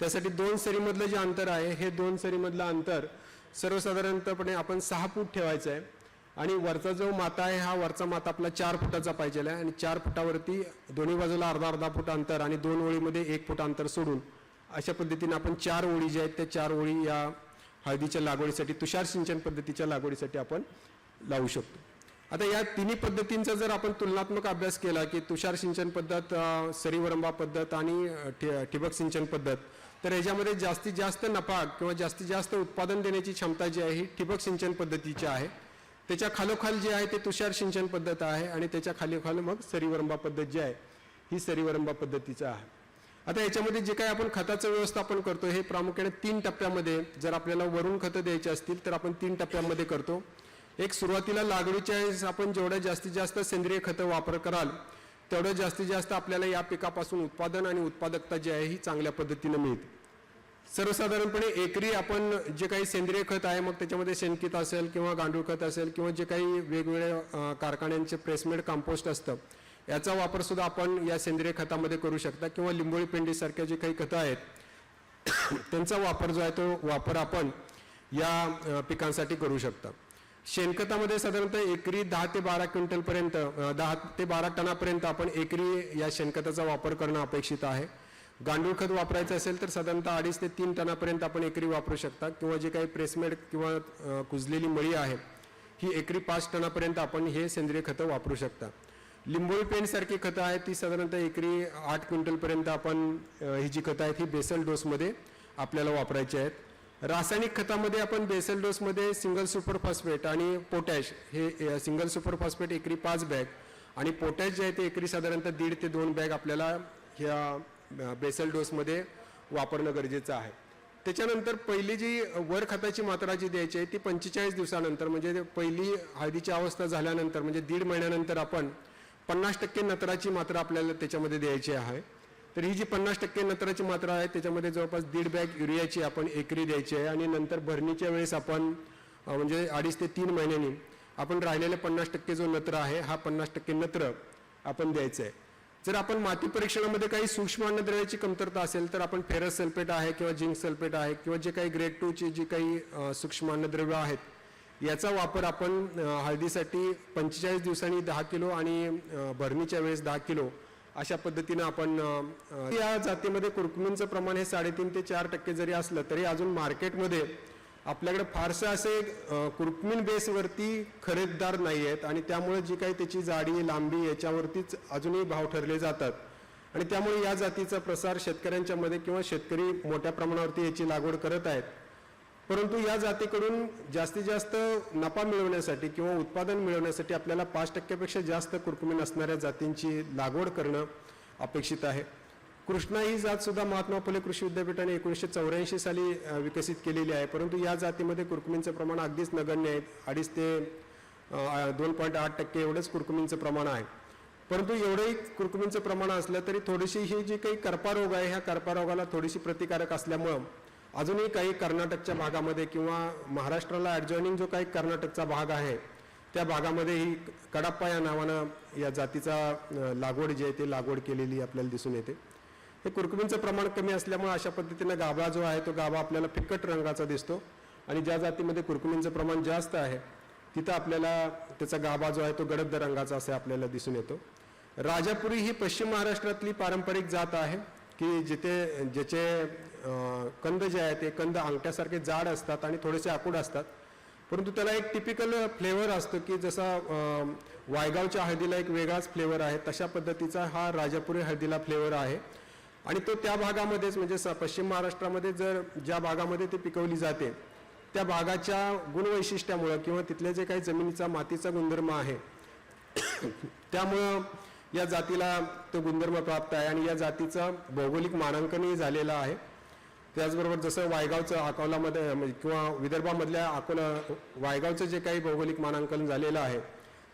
Speaker 1: त्यासाठी 2 सरीमधलं जे अंतर आहे हे 2 सरीमधलं अंतर सर्वसाधारणपणे आपण 6 फूट ठेवायचं आहे आणि वरचा जो माता आहे हा वरचा माता आपला 4 फुटाचा पाहिजे आहे आणि 4 फुटावरती दोन्ही बाजूला अर्धा फूट अंतर आणि 2 ओळीमध्ये 1 फूट अंतर सोडून अशा पद्धतीने आपण 4 ओळी ज्या आहेत त्या 4 ओळी या हळदीच्या लागवडीसाठी तुषार सिंचन पद्धतीच्या लागवडीसाठी आपण लावू शकतो। आता या तिन्ही पद्धतींचा जर आपण तुलनात्मक अभ्यास केला की तुषार सिंचन पद्धत, सरीवरंबा पद्धत आणि ठिबक सिंचन पद्धत, तर याच्यामध्ये जास्तीत जास्त नफा किंवा जास्तीत जास्त उत्पादन देण्याची क्षमता जी आहे ही ठिबक सिंचन पद्धतीची आहे। त्याच्या खालोखाल जे आहे ते तुषार सिंचन पद्धत आहे आणि त्याच्या खालोखाल मग सरीवरंबा पद्धत जी आहे ही सरीवरंबा पद्धतीचं आहे। आता याच्यामध्ये जे काही आपण खताचं व्यवस्थापन करतो हे प्रामुख्याने 3 टप्प्यामध्ये, जर आपल्याला वरून खतं द्यायची असतील तर आपण 3 टप्प्यामध्ये करतो। एक सुरुवातीला लागवडीच्या वेळेस आपण जेवढ्या जास्तीत जास्त सेंद्रिय खतं वापर कराल तेवढं जास्तीत जास्त आपल्याला या पिकापासून उत्पादन आणि उत्पादकता जी आहे ही चांगल्या पद्धतीने मिळते। सर्वसाधारणपणे एकरी आपण जे काही सेंद्रिय खत आहे मग त्याच्यामध्ये शेणखत असेल किंवा गांडूळ खत असेल किंवा जे काही वेगवेगळ्या कारखान्यांचे प्रेसमेड कंपोस्ट असतं याचा वापर सुद्धा आपण या सेंद्रिय खतामध्ये करू शकता किंवा लिंबोळी पेंडीसारख्या जे काही खतं आहेत त्यांचा वापर जो आहे तो वापर आपण या पिकांसाठी करू शकता। शेणखतामध्ये साधारणतः एकरी 10 ते 12 क्विंटलपर्यंत 10 ते 12 टनापर्यंत आपण एकरी या शेणखताचा वापर करणं अपेक्षित आहे। गांडूळ खत वापरायचं असेल तर साधारणतः 2.5 ते 3 टनापर्यंत आपण एकरी वापरू शकता किंवा जे काही प्रेसमेड किंवा कुजलेली मळी आहे ही एकरी 5 टनापर्यंत आपण हे सेंद्रिय खतं वापरू शकता। लिंबोळी पेंडसारखी खतं आहेत ती साधारणतः एकरी 8 क्विंटलपर्यंत आपण ही जी खतं आहेत ही बेसल डोसमध्ये आपल्याला वापरायची आहेत। रासायनिक खतामध्ये आपण बेसल डोसमध्ये सिंगल सुपर फॉस्फेट आणि पोटॅश हे सिंगल सुपर फॉस्फेट एकरी 5 बॅग आणि पोटॅश जे आहे ते एकरी साधारणतः 1.5 ते 2 बॅग आपल्याला ह्या बेसल डोसमध्ये वापरणं गरजेचं आहे। त्याच्यानंतर पहिली जी वर खताची मात्रा जी द्यायची आहे ती 45 दिवसानंतर म्हणजे पहिली हळदीची अवस्था झाल्यानंतर म्हणजे 1.5 महिन्यानंतर आपण 50% नत्राची मात्रा आपल्याला त्याच्यामध्ये द्यायची आहे। तर ही जी 50% नत्राची मात्रा आहे त्याच्यामध्ये जवळपास 1.5 बॅग युरियाची आपण एकरी द्यायची आहे आणि नंतर भरणीच्या वेळेस आपण म्हणजे 2.5 ते 3 महिन्यांनी आपण राहिलेले 50% जो नत्र आहे हा 50% नत्र आपण द्यायचं आहे। जर आपण माती परीक्षणामध्ये काही सूक्ष्म अन्नद्रव्याची कमतरता असेल तर आपण फेरस सल्फेट आहे किंवा झिंक सल्फेट आहे किंवा जे काही ग्रेड 2 ची जी काही सूक्ष्म अन्नद्रव्य आहेत याचा वापर आपण हळदीसाठी 45 दिवसांनी 10 किलो आणि भरणीच्या वेळेस 10 किलो अशा पद्धतीनं आपण या जातीमध्ये कुरकुमींचं प्रमाण हे 3.5 ते 4% जरी असलं तरी अजून मार्केटमध्ये आपल्याकडे फारसं असे कुरकुमीन बेसवरती खरेदीदार नाही आहेत आणि त्यामुळे जी काही त्याची जाडी लांबी याच्यावरतीच अजूनही भाव ठरले जातात आणि त्यामुळे या जातीचा प्रसार शेतकऱ्यांच्या मध्ये किंवा शेतकरी मोठ्या प्रमाणावरती याची लागवड करत आहेत. परंतु या जातीकडून जास्तीत जास्त नफा मिळवण्यासाठी किंवा उत्पादन मिळवण्यासाठी आपल्याला 5% पेक्षा जास्त कुरकुमीन असणाऱ्या जातींची लागवड करणं अपेक्षित आहे. कृष्णा ही जात सुद्धा महात्मा फुले कृषी विद्यापीठाने 1984 साली विकसित केलेली आहे. परंतु या जातीमध्ये कुरकुमींचं प्रमाण अगदीच नगण्य आहे. 2.5 ते 2.8% एवढंच कुरकुमींचं प्रमाण आहे. परंतु एवढंही कुरकुमींचं प्रमाण असलं तरी थोडीशी ही जी काही करपा रोग आहे ह्या करपा रोगाला थोडीशी प्रतिकारक असल्यामुळं अजूनही काही कर्नाटकच्या भागामध्ये किंवा महाराष्ट्राला ॲडजॉइनिंग जो काही कर्नाटकचा भाग आहे त्या भागामध्ये ही कडाप्पा या नावानं या जातीचा लागवड जी आहे ते लागवड केलेली आपल्याला दिसून येते. हे कुरकुमींचं प्रमाण कमी असल्यामुळे अशा पद्धतीनं गाभा जो आहे तो गाभा आपल्याला फिक्कट रंगाचा दिसतो आणि ज्या जातीमध्ये कुरकुमींचं प्रमाण जास्त आहे तिथं आपल्याला त्याचा गाभा जो आहे तो गडद रंगाचा असे आपल्याला दिसून येतो. राजापुरी ही पश्चिम महाराष्ट्रातली पारंपरिक जात आहे की ज्याचे कंद जे आहे ते कंद अंगठ्यासारखे जाड असतात आणि थोडेसे आकूड असतात. परंतु त्याला एक टिपिकल फ्लेवर असतो की जसा वायगावच्या हळदीला एक वेगळाच फ्लेवर आहे तशा पद्धतीचा हा राजापुरी हळदीला फ्लेवर आहे आणि तो त्या भागामध्येच म्हणजे पश्चिम महाराष्ट्रामध्ये जर ज्या भागामध्ये ते पिकवली जाते त्या भागाच्या गुणवैशिष्ट्यामुळं किंवा तिथल्या जे काही जमिनीचा मातीचा गुणधर्म आहे त्यामुळं या जातीला तो गुणधर्म प्राप्त आहे आणि या जातीचं भौगोलिक मानांकनही झालेलं आहे. त्याचबरोबर जसं वायगावचं अकोलामध्ये किंवा विदर्भामधल्या वायगावचं जे काही भौगोलिक मानांकन झालेलं आहे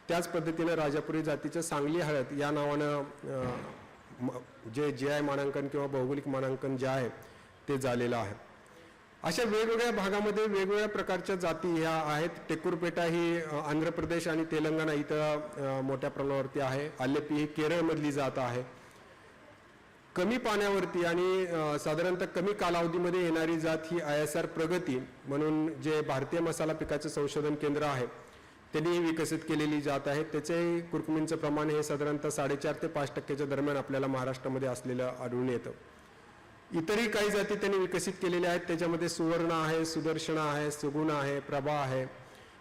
Speaker 1: त्याच पद्धतीनं राजापुरी जातीचं सांगली हळद या नावानं जे GI मानांकन किंवा भौगोलिक मानांकन जे आहे ते झालेलं आहे. अशा वेगवेगळ्या भागामध्ये वेगवेगळ्या प्रकारच्या जाती ह्या आहेत. टेक्कुरपेटा ही आंध्र प्रदेश आणि तेलंगणा इथं मोठ्या प्रमाणावरती आहे. आलेपी ही केरळमधली जात आहे. कमी पाण्यावरती आणि साधारणतः कमी कालावधीमध्ये येणारी जात ही ISR प्रगती म्हणून जे भारतीय मसाला पिकाचे संशोधन केंद्र आहे त्यांनी विकसित केलेली जात आहे. त्याचे कुरकुमींचं प्रमाण हे साधारणतः 4.5 ते 5% दरम्यान आपल्याला महाराष्ट्रामध्ये असलेलं आढळून येतं. इतरही काही जाती त्यांनी विकसित केलेल्या आहेत. त्याच्यामध्ये सुवर्ण आहे, सुदर्शना आहे, सुगुण आहे, प्रभा आहे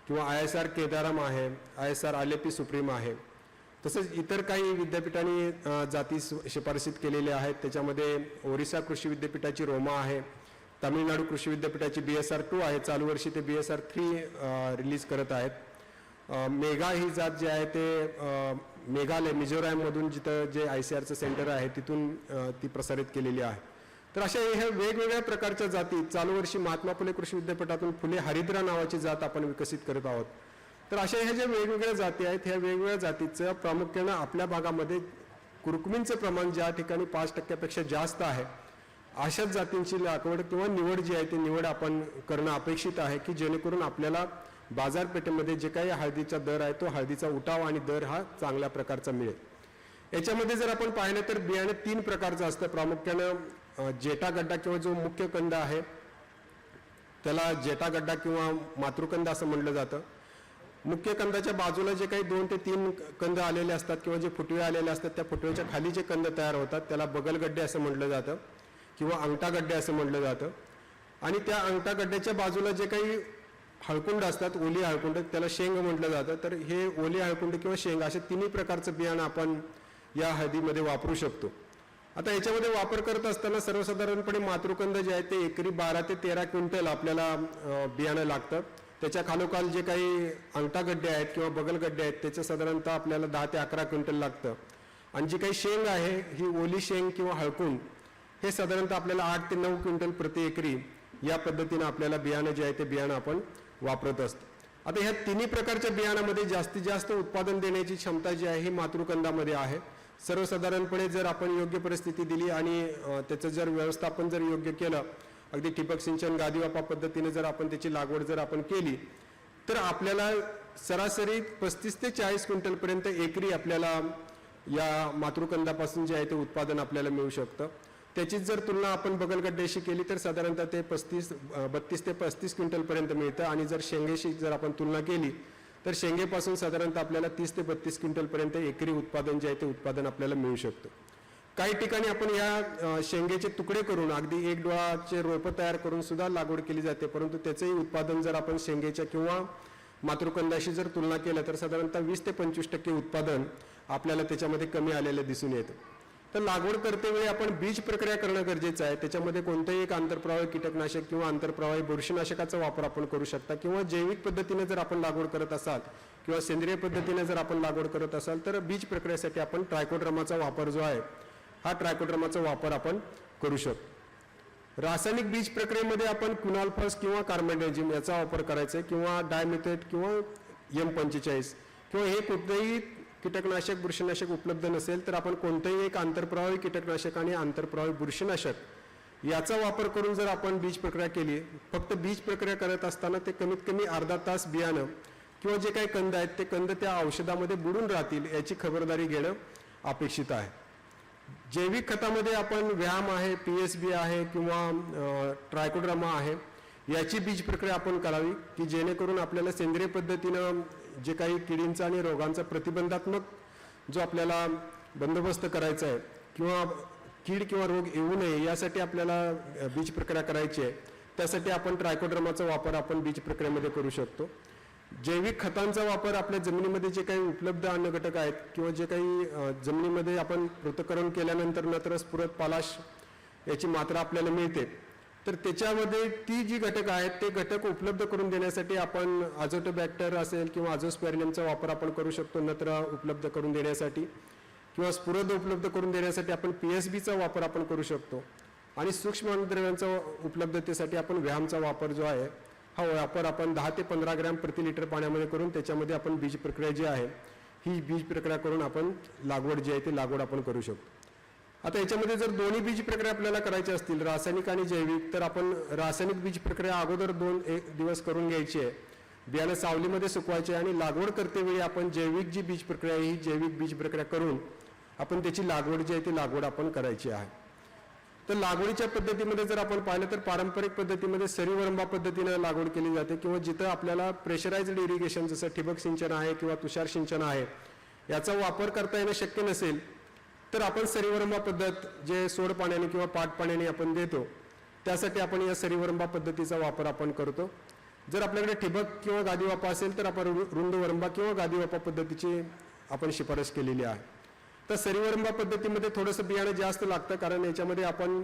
Speaker 1: किंवा ISR केदारम आहे, ISR आलेपी सुप्रीम आहे. तसंच इतर काही विद्यापीठांनी जाती शिफारसीत केलेल्या आहेत. त्याच्यामध्ये ओरिसा कृषी विद्यापीठाची रोमा आहे, तामिळनाडू कृषी विद्यापीठाची BSR2 आहे. चालू वर्षी ते BSR3 रिलीज करत आहेत. मेघा ही जात जी आहे ते मेघालय मिझोराममधून जिथं जे ICRचं सेंटर आहे तिथून ती प्रसारित केलेली आहे. तर अशा ह्या वेगवेगळ्या प्रकारच्या जाती चालू वर्षी महात्मा फुले कृषी विद्यापीठातून फुले हरिद्रा नावाची जात आपण विकसित करत आहोत. तर अशा ह्या ज्या वेगवेगळ्या जाती आहेत ह्या वेगवेगळ्या जातीचं प्रामुख्यानं आपल्या भागामध्ये कुरकुमींचं प्रमाण ज्या ठिकाणी 5% पेक्षा जास्त आहे अशाच जातींची लागवड किंवा निवड जी आहे ती निवड आपण करणं अपेक्षित आहे की जेणेकरून आपल्याला बाजारपेठेमध्ये जे काही हळदीचा दर आहे तो हळदीचा उठाव आणि दर हा चांगल्या प्रकारचा मिळेल. याच्यामध्ये जर आपण पाहिलं तर बियाणे 3 प्रकारचं असतं. प्रामुख्यानं जेटागड्डा किंवा जो मुख्य कंद आहे त्याला जेटागड्डा किंवा मातृकंद असं म्हटलं जातं. मुख्य कंदाच्या बाजूला जे काही 2 ते 3 कंद आलेले असतात किंवा जे फुटवे आलेले असतात त्या फुटव्याच्या खाली जे कंद तयार होतात त्याला बगलगड्डे असं म्हटलं जातं किंवा अंगठागड्डे असं म्हटलं जातं. आणि त्या अंगठागड्ड्याच्या बाजूला जे काही हळकुंड असतात ओली हळकुंड त्याला शेंग म्हटलं जातं. तर हे ओली हळकुंड किंवा शेंग अशा 3 प्रकारचं बियाणं आपण या हळदीमध्ये वापरू शकतो. आता याच्यामध्ये वापर करत असताना सर्वसाधारणपणे मातृकंद जे आहे ते एकरी 12 ते 13 क्विंटल आपल्याला बियाणं लागतं. त्याच्या खालोखाल जे काही अंगठागड्डे आहेत किंवा बगलगड्डे आहेत त्याचं साधारणतः आपल्याला 10 ते 11 क्विंटल लागतं. आणि जी काही शेंग आहे ही ओली शेंग किंवा हळकुंड हे साधारणतः आपल्याला 8 ते 9 क्विंटल प्रति एकरी या पद्धतीनं आपल्याला बियाणं जे आहे ते बियाणं आपण वापरत असतो. आता ह्या 3 प्रकारच्या बियाणामध्ये जास्तीत जास्त उत्पादन देण्याची क्षमता जी आहे ही मातृकंदामध्ये आहे. सर्वसाधारणपणे जर आपण योग्य परिस्थिती दिली आणि त्याचं जर व्यवस्थापन जर योग्य केलं अगदी ठिबक सिंचन गादीवापा पद्धतीने जर आपण त्याची लागवड जर आपण केली तर आपल्याला सरासरी 35 ते 40 क्विंटलपर्यंत एकरी आपल्याला या मातृकंदापासून जे आहे ते उत्पादन आपल्याला मिळू शकतं. त्याचीच जर तुलना आपण बगलगड्ड्याशी केली तर साधारणतः ते 32 ते 35 क्विंटलपर्यंत मिळतं आणि जर शेंगेशी जर आपण तुलना केली तर शेंगेपासून साधारणतः आपल्याला 30 ते 32 क्विंटलपर्यंत एकरी उत्पादन जे आहे ते उत्पादन आपल्याला मिळू शकतं. काही ठिकाणी आपण या शेंगेचे तुकडे करून अगदी एक डोळाचे रोपं तयार करून सुद्धा लागवड केली जाते, परंतु त्याचंही उत्पादन जर आपण शेंगेच्या किंवा मातृकंदाशी जर तुलना केलं तर साधारणतः 20 ते 25% उत्पादन आपल्याला त्याच्यामध्ये कमी आलेलं दिसून येतं. तर लागवड करतेवेळी आपण बीज प्रक्रिया करणं गरजेचं आहे. त्याच्यामध्ये कोणतंही एक आंतरप्रवाही कीटकनाशक किंवा आंतरप्रवाही बुरशीनाशकाचा वापर आपण करू शकता किंवा जैविक पद्धतीने जर आपण लागवड करत असाल किंवा सेंद्रिय पद्धतीने जर आपण लागवड करत असाल तर बीज प्रक्रियेसाठी आपण ट्रायकोड्रामाचा वापर जो आहे हा ट्रायकोड्रामाचा वापर आपण करू शकतो. रासायनिक बीज प्रक्रियेमध्ये आपण क्विनॉल्फॉस किंवा कार्बेंडाझिम याचा वापर करायचा आहे किंवा डायमिथेट किंवा M45 किंवा हे कुठलंही कीटकनाशक बुरशीनाशक उपलब्ध नसेल तर आपण कोणतंही एक आंतरप्रवाही कीटकनाशक आणि आंतरप्रवाही बुरशीनाशक याचा वापर करून जर आपण बीज प्रक्रिया केली, फक्त बीज प्रक्रिया करत असताना ते कमीत कमी अर्धा तास बियाणं किंवा जे काही कंद आहेत ते कंद त्या औषधामध्ये बुडून राहतील याची खबरदारी घेणं अपेक्षित आहे. जैविक खतामध्ये आपण व्यायाम आहे, PSB आहे किंवा ट्रायकोड्रामा आहे याची बीज प्रक्रिया आपण करावी की जेणेकरून आपल्याला सेंद्रिय पद्धतीनं जे काही किडींचा आणि रोगांचा प्रतिबंधात्मक जो आपल्याला बंदोबस्त करायचा आहे किंवा कीड किंवा रोग येऊ नये यासाठी आपल्याला बीज प्रक्रिया करायची आहे. त्यासाठी आपण ट्रायकोड्रामाचा वापर आपण बीज प्रक्रियेमध्ये करू शकतो. जैविक खतांचा वापर आपल्या जमिनीमध्ये जे काही उपलब्ध अन्न घटक आहेत किंवा जे काही जमिनीमध्ये आपण पृथक्करण केल्यानंतर नत्र स्फुरद पालाश याची मात्रा आपल्याला मिळते, तर त्याच्यामध्ये ती जी घटक आहेत ते घटक उपलब्ध करून देण्यासाठी आपण अझोटोबॅक्टर असेल किंवा अझोस्पेरिलमचा वापर आपण करू शकतो. नत्र उपलब्ध करून देण्यासाठी किंवा स्फुरद उपलब्ध करून देण्यासाठी आपण PSBचा वापर आपण करू शकतो आणि सूक्ष्म अन्नद्रव्यांच्या उपलब्धतेसाठी आपण व्यायामचा वापर जो आहे हा वापर आपण 10 ते 15 ग्रॅम प्रति लिटर पाण्यामध्ये करून त्याच्यामध्ये आपण बीज प्रक्रिया जी आहे ही बीज प्रक्रिया करून आपण लागवड जी आहे ती लागवड आपण करू शकतो. आता याच्यामध्ये जर दोन्ही बीज प्रक्रिया आपल्याला करायची असतील रासायनिक आणि जैविक तर आपण रासायनिक बीज प्रक्रिया अगोदर 2 दिवस करून घ्यायची आहे, बियाणं सावलीमध्ये सुकवायचे आणि लागवड करतेवेळी आपण जैविक जी बीज प्रक्रिया ही जैविक बीज प्रक्रिया करून आपण त्याची लागवड जी आहे ती लागवड आपण करायची आहे. तर लागवडीच्या पद्धतीमध्ये जर आपण पाहिलं तर पारंपरिक पद्धतीमध्ये सरीवरंबा पद्धतीने लागवड केली जाते किंवा जिथं आपल्याला प्रेशराइज्ड इरिगेशन जसं ठिबक सिंचन आहे किंवा तुषार सिंचन आहे याचा वापर करता येणं शक्य नसेल तर आपण सरीवरंबा पद्धत जे सोड पाण्याने किंवा पाट पाण्याने आपण देतो त्यासाठी आपण या सरीवरंबा पद्धतीचा वापर आपण करतो. जर आपल्याकडे ठिबक किंवा गादीवापा असेल तर आपण रुंद वरंबा किंवा गादीवापा पद्धतीची आपण शिफारस केलेली आहे. तर सरीवरंबा पद्धतीमध्ये थोडंसं बियाणं जास्त लागतं कारण याच्यामध्ये आपण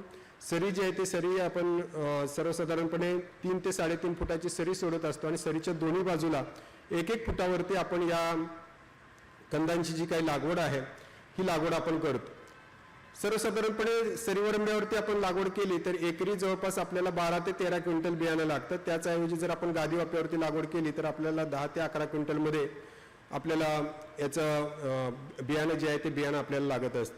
Speaker 1: सरी जी आहे ती सरी आपण सर्वसाधारणपणे 3 ते 3.5 फुटाची सरी सोडत असतो आणि सरीच्या दोन्ही बाजूला 1-1 फुटावरती आपण या कंदांची जी काही लागवड आहे ही लागवड आपण करतो. सर्वसाधारणपणे सरीवरंब्यावरती आपण लागवड केली तर एकरी जवळपास आपल्याला 12 ते 13 क्विंटल बियाणं लागतं. त्याचऐवजी जर आपण गादीवाप्यावरती लागवड केली तर आपल्याला 10 ते 11 क्विंटलमध्ये आपल्याला याचं बियाणं जे आहे ते बियाणं आपल्याला लागत असतं.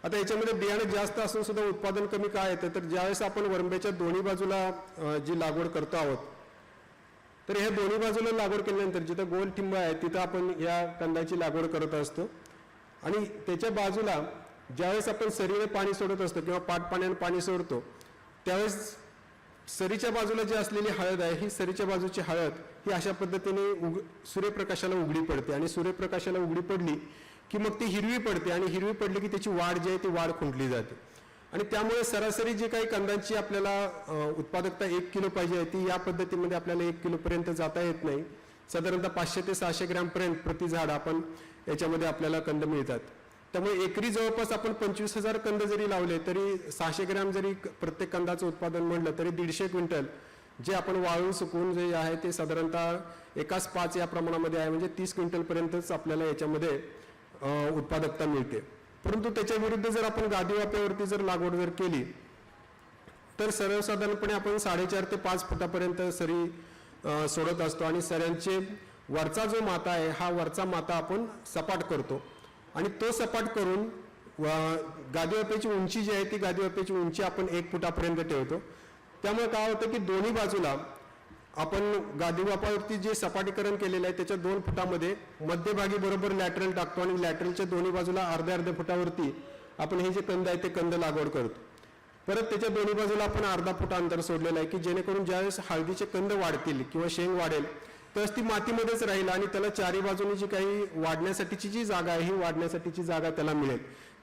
Speaker 1: आता याच्यामध्ये बियाणं जास्त असून सुद्धा उत्पादन कमी काय येतं तर ज्यावेळेस आपण वरंब्याच्या दोन्ही बाजूला जी लागवड करतो आहोत तर ह्या दोन्ही बाजूला लागवड केल्यानंतर जिथं गोल ठिंब आहे तिथं आपण या कंदाची लागवड करत असतो आणि त्याच्या बाजूला ज्यावेळेस आपण सरीने पाणी सोडत असतो किंवा पाट पाण्याने पाणी सोडतो त्यावेळेस सरीच्या बाजूला जी असलेली हळद आहे ही सरीच्या बाजूची हळद ही अशा पद्धतीने सूर्यप्रकाशाला उघडी पडते आणि सूर्यप्रकाशाला उघडी पडली की मग ती हिरवी पडते आणि हिरवी पडली की त्याची वाढ जी आहे ती वाढ खुंटली जाते आणि त्यामुळे सरासरी जे काही कंदांची आपल्याला उत्पादकता 1 किलो पाहिजे ती या पद्धतीमध्ये आपल्याला 1 किलोपर्यंत जाता येत नाही. साधारणतः 500 ते 600 ग्रॅमपर्यंत प्रति झाड आपण याच्यामध्ये आपल्याला कंद मिळतात. त्यामुळे एकरी जवळपास आपण 25,000 कंद जरी लावले तरी 600 ग्रॅम जरी प्रत्येक कंदाचं उत्पादन म्हणलं तरी 150 क्विंटल जे आपण वाळून सुकवून जे आहे ते साधारणतः 1/5 या प्रमाणामध्ये आहे म्हणजे 30 क्विंटलपर्यंतच आपल्याला याच्यामध्ये उत्पादकता मिळते. परंतु त्याच्या विरुद्ध जर आपण गादीवाप्यावरती जर लागवड जर केली तर सर्वसाधारणपणे आपण 4.5 ते 5 फुटापर्यंत सरी सोडत असतो आणि सऱ्यांचे वरचा जो माथा आहे हा वरचा माथा आपण सपाट करतो आणि तो सपाट करून गादीवाप्याची उंची जी आहे ती गादीवाप्याची उंची आपण 1 फुटापर्यंत ठेवतो. त्यामुळे काय होतं की दोन्ही बाजूला आपण गादीवापावरती जे सपाटीकरण केलेलं आहे त्याच्या 2 फुटामध्ये मध्यभागी बरोबर लॅटरल टाकतो आणि लॅटरलच्या दोन्ही बाजूला अर्ध्या फुटावरती आपण हे जे कंद आहे ते कंद लागवड करतो. परत त्याच्या दोन्ही बाजूला आपण अर्धा फूट अंतर सोडलेलं आहे की जेणेकरून ज्यावेळेस हळदीचे कंद वाढतील किंवा शेंग वाढेल तरच ती मातीमध्येच राहील आणि त्याला चारी बाजूने जी काही वाढण्यासाठीची जी जागा आहे ही वाढण्यासाठीची जागा त्याला मिळेल.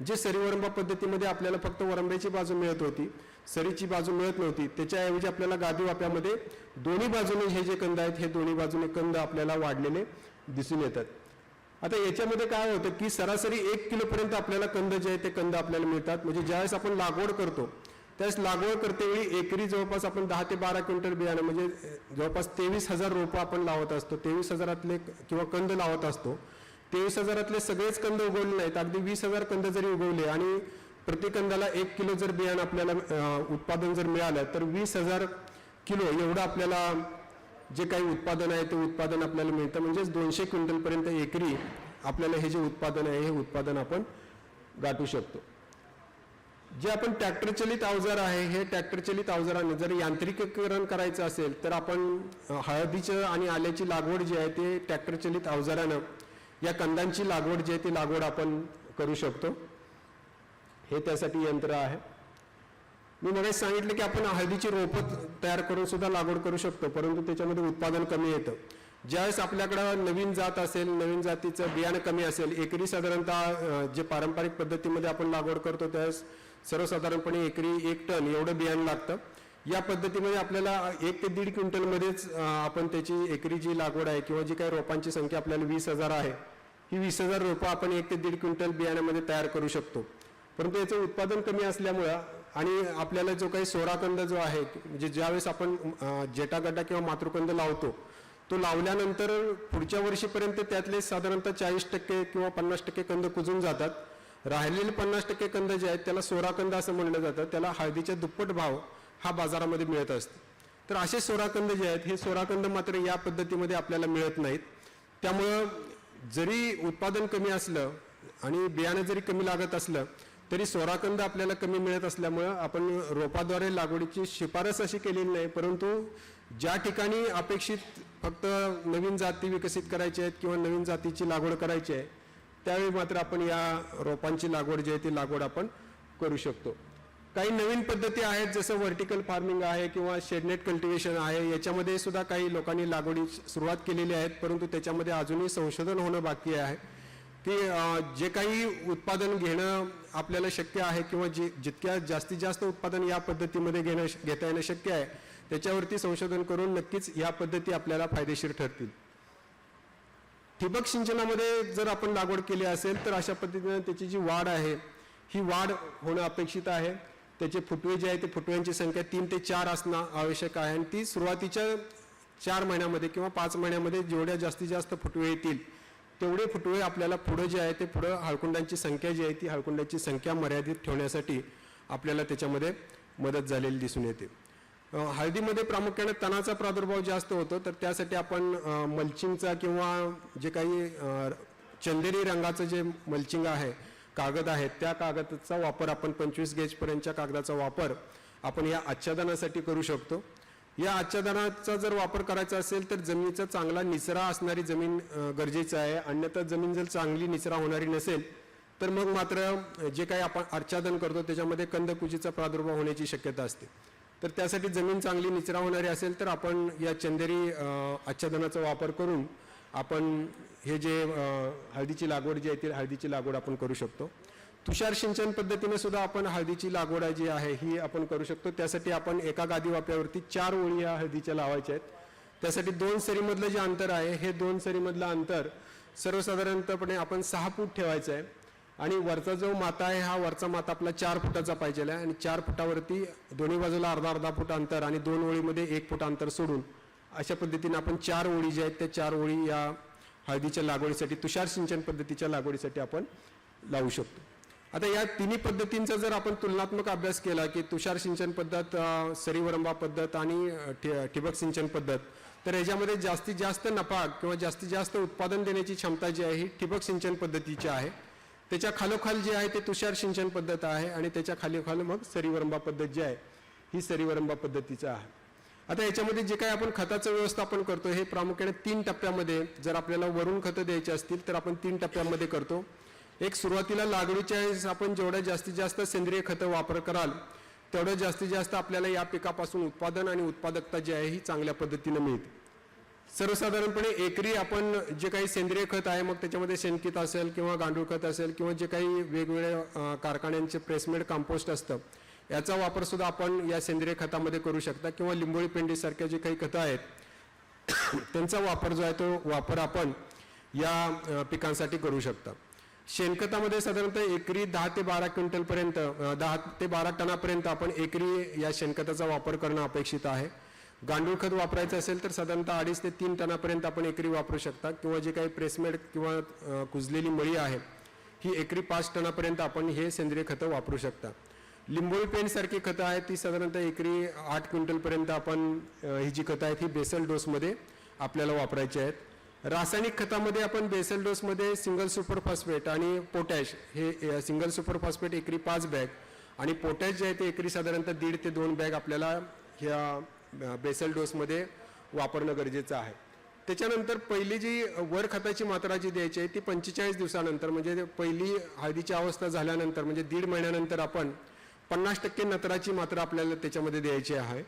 Speaker 1: जे सरीवरंबा पद्धतीमध्ये आपल्याला फक्त वरंब्याची बाजू मिळत होती, सरीची बाजू मिळत नव्हती, त्याच्याऐवजी आपल्याला गादी वाप्यामध्ये दोन्ही बाजूने हे जे कंद आहेत हे दोन्ही बाजूने कंद आपल्याला वाढलेले दिसून येतात. आता याच्यामध्ये काय होतं की सरासरी 1 किलोपर्यंत आपल्याला कंद जे आहे ते कंद आपल्याला मिळतात. म्हणजे ज्यावेळेस आपण लागवड करतो त्यावेळेस लागवड करतेवेळी एकरी जवळपास आपण 10 ते 12 क्विंटल बियाणं म्हणजे जवळपास 23,000 रोपं आपण लावत असतो. 23,000 किंवा कंद लावत असतो. 23,000 सगळेच कंद उगवले नाहीत, अगदी 20,000 कंद जरी उगवले आणि प्रति कंदाला 1 किलो जर बियाणं आपल्याला उत्पादन जर मिळालं तर 20,000 किलो एवढं आपल्याला जे काही उत्पादन आहे ते उत्पादन आपल्याला मिळतं. म्हणजेच 200 क्विंटलपर्यंत एकरी आपल्याला हे जे उत्पादन आहे हे उत्पादन आपण गाठू शकतो. जे आपण ट्रॅक्टर चलित अवजार आहे हे ट्रॅक्टर चलित अवजाराने जर यांत्रिकीकरण करायचं असेल तर आपण हळदीचं आणि आल्याची लागवड जी आहे ते ट्रॅक्टर चलित अवजारानं या कंदांची लागवड जी आहे ती लागवड आपण करू शकतो. हे त्यासाठी यंत्र आहे. मी मगाशी सांगितलं की आपण हळदीची रोपं तयार करून सुद्धा लागवड करू शकतो, परंतु त्याच्यामध्ये उत्पादन कमी येतं. ज्यावेळेस आपल्याकडं नवीन जात असेल, नवीन जातीचं बियाणं कमी असेल, एकरी साधारणतः जे पारंपरिक पद्धतीमध्ये आपण लागवड करतो त्यावेळेस सर्वसाधारणपणे एकरी 1 टन एवढं बियाणं लागतं. या पद्धतीमध्ये आपल्याला 1 ते 1.5 क्विंटलमध्येच आपण त्याची एकरी जी लागवड आहे किंवा जी काही रोपांची संख्या आपल्याला 20,000 आहे ही 20,000 रोपं आपण 1 ते 1.5 क्विंटल बियाण्यामध्ये तयार करू शकतो. परंतु याचं उत्पादन कमी असल्यामुळं आणि आपल्याला जो काही सोराकंद जो आहे म्हणजे ज्यावेळेस आपण जेटागड्डा किंवा मातृकंद लावतो तो लावल्यानंतर पुढच्या वर्षीपर्यंत त्यातले साधारणतः 40% किंवा 50% कंद कुजून जातात. राहिलेले 50% कंद जे आहेत त्याला सोराकंद असं म्हणलं जातं. त्याला हळदीच्या दुप्पट भाव हा बाजारामध्ये मिळत असतो. तर असे सोराकंद जे आहेत हे सोराकंद मात्र या पद्धतीमध्ये आपल्याला मिळत नाहीत. त्यामुळं जरी उत्पादन कमी असलं आणि बियाणं जरी कमी लागत असलं तरी सोराकंद आपल्याला कमी मिळत असल्यामुळं आपण रोपाद्वारे लागवडीची शिफारस अशी केलेली नाही. परंतु ज्या ठिकाणी अपेक्षित फक्त नवीन जाती विकसित करायची आहेत किंवा नवीन जातीची लागवड करायची आहे त्यावेळी मात्र आपण या रोपांची लागवड जी आहे ती लागवड आपण करू शकतो. काही नवीन पद्धती आहेत जसं व्हर्टिकल फार्मिंग आहे किंवा शेडनेट कल्टिवेशन आहे. याच्यामध्ये सुद्धा काही लोकांनी लागवडी सुरुवात केलेली आहेत, परंतु त्याच्यामध्ये अजूनही संशोधन होणं बाकी आहे की जे काही उत्पादन घेणं आपल्याला शक्य आहे किंवा जितक्या जास्तीत जास्त उत्पादन या पद्धतीमध्ये घेता येणं शक्य आहे त्याच्यावरती संशोधन करून नक्कीच या पद्धती आपल्याला फायदेशीर ठरतील. ठिबक सिंचनामध्ये जर आपण लागवड केली असेल तर अशा पद्धतीने त्याची जी वाढ आहे ही वाढ होणं अपेक्षित आहे. त्याचे फुटवे जे आहे ते फुटव्यांची संख्या 3 ते 4 असणं आवश्यक आहे आणि ती सुरुवातीच्या 4 महिन्यामध्ये किंवा 5 महिन्यामध्ये जेवढ्या जास्तीत जास्त फुटवे येतील तेवढे फुटवे आपल्याला पुढं जे आहे ते पुढं हळकुंडांची संख्या जी आहे ती हळकुंडांची संख्या मर्यादित ठेवण्यासाठी आपल्याला त्याच्यामध्ये मदत झालेली दिसून येते. हळदीमध्ये प्रामुख्याने तणाचा प्रादुर्भाव जास्त होतो तर त्यासाठी आपण मल्चिंगचा किंवा जे काही चंदेरी रंगाचं जे मल्चिंग आहे कागद आहे त्या कागदाचा वापर आपण 25 गेजपर्यंतच्या कागदाचा वापर आपण या आच्छादनासाठी करू शकतो. या आच्छादनाचा जर वापर करायचा असेल तर जमिनीचा चांगला निचरा असणारी जमीन गरजेचं आहे. अन्यथा जमीन जर चांगली निचरा होणारी नसेल तर मग मात्र जे काही आपण आच्छादन करतो त्याच्यामध्ये कंदकुजीचा प्रादुर्भाव होण्याची शक्यता असते. तर त्यासाठी जमीन चांगली निचरा होणारी असेल तर आपण या चंदेरी आच्छादनाचा वापर करून आपण हे जे हळदीची लागवड जी आहे ती हळदीची लागवड आपण करू शकतो. तुषार सिंचन पद्धतीने सुद्धा आपण हळदीची लागवड जी आहे ही आपण करू शकतो. त्यासाठी आपण एका गादी वाप्यावरती 4 ओळी या हळदीच्या लावायच्या आहेत. त्यासाठी 2 सरीमधलं जे अंतर आहे हे 2 सरीमधलं अंतर सर्वसाधारणपणे आपण 6 फूट ठेवायचं आहे आणि वरचा जो माता आहे हा वरचा माता आपला 4 फुटाचा पाहिजे आहे आणि 4 फुटावरती दोन्ही बाजूला अर्धा फूट अंतर आणि 2 ओळीमध्ये 1 फूट अंतर सोडून अशा पद्धतीने आपण 4 ओळी ज्या आहेत त्या 4 ओळी या हळदीच्या लागवडीसाठी तुषार सिंचन पद्धतीच्या लागवडीसाठी आपण लावू शकतो. आता या तिन्ही पद्धतींचा जर आपण तुलनात्मक अभ्यास केला की तुषार सिंचन पद्धत, सरीवरंबा पद्धत आणि ठिबक सिंचन पद्धत तर याच्यामध्ये जास्तीत जास्त नफा किंवा जास्तीत जास्त उत्पादन देण्याची क्षमता जी आहे ही ठिबक सिंचन पद्धतीची आहे. त्याच्या खालोखाल जे आहे ते तुषार सिंचन पद्धत आहे आणि त्याच्या खालोखाल मग सरीवरंबा पद्धत जी आहे ही सरीवरंबा पद्धतीचं आहे. आता याच्यामध्ये जे काही आपण खताचं व्यवस्थापन करतो हे प्रामुख्याने 3 टप्प्यामध्ये जर आपल्याला वरून खतं द्यायची असतील तर आपण 3 टप्प्यामध्ये करतो. एक सुरुवातीला लागवडीच्या वेळेस आपण जेवढ्या जास्तीत जास्त सेंद्रिय खतं वापर कराल तेवढं जास्तीत जास्त आपल्याला या पिकापासून उत्पादन आणि उत्पादकता जी आहे ही चांगल्या पद्धतीनं मिळते. सर्वसाधारणपणे एकरी आपण जे काही सेंद्रिय खत आहे, मग त्याच्यामध्ये शेणखत असेल किंवा गांडूळ खत असेल किंवा जे काही वेगवेगळ्या कारखान्यांचे प्रेसमेड कंपोस्ट असतं, याचा वापर सुद्धा आपण या सेंद्रिय खतामध्ये करू शकता किंवा लिंबोळी पेंडीसारख्या जे काही खतं आहेत त्यांचा वापर जो आहे तो वापर आपण या पिकांसाठी करू शकता. शेणखतामध्ये साधारणतः एकरी 10 ते 12 क्विंटलपर्यंत 10 ते 12 टनापर्यंत आपण एकरी या शेणखताचा वापर करणं अपेक्षित आहे. गांडूळ खत वापरायचं असेल तर साधारणतः 2.5 ते 3 टनापर्यंत आपण एकरी वापरू शकता किंवा जे काही प्रेसमेड किंवा कुजलेली मळी आहे ही एकरी 5 टनापर्यंत आपण हे सेंद्रिय खतं वापरू शकता. लिंबोळी पेंडसारखी खतं आहेत ती साधारणतः एकरी 8 क्विंटलपर्यंत आपण ही जी खतं आहेत ही बेसल डोसमध्ये आपल्याला वापरायची आहेत. रासायनिक खतामध्ये आपण बेसल डोसमध्ये सिंगल सुपर फॉस्फेट आणि पोटॅश हे सिंगल सुपर फॉस्फेट एकरी 5 बॅग आणि पोटॅश जे आहे ते एकरी साधारणतः 1.5 ते 2 बॅग आपल्याला ह्या बेसल डोसमध्ये वापरणं गरजेचं आहे. त्याच्यानंतर पहिली जी वर खताची मात्रा जी द्यायची आहे ती 45 दिवसानंतर म्हणजे पहिली हळदीची अवस्था झाल्यानंतर म्हणजे 1.5 महिन्यानंतर आपण 50% नत्राची मात्रा आपल्याला त्याच्यामध्ये द्यायची आहे.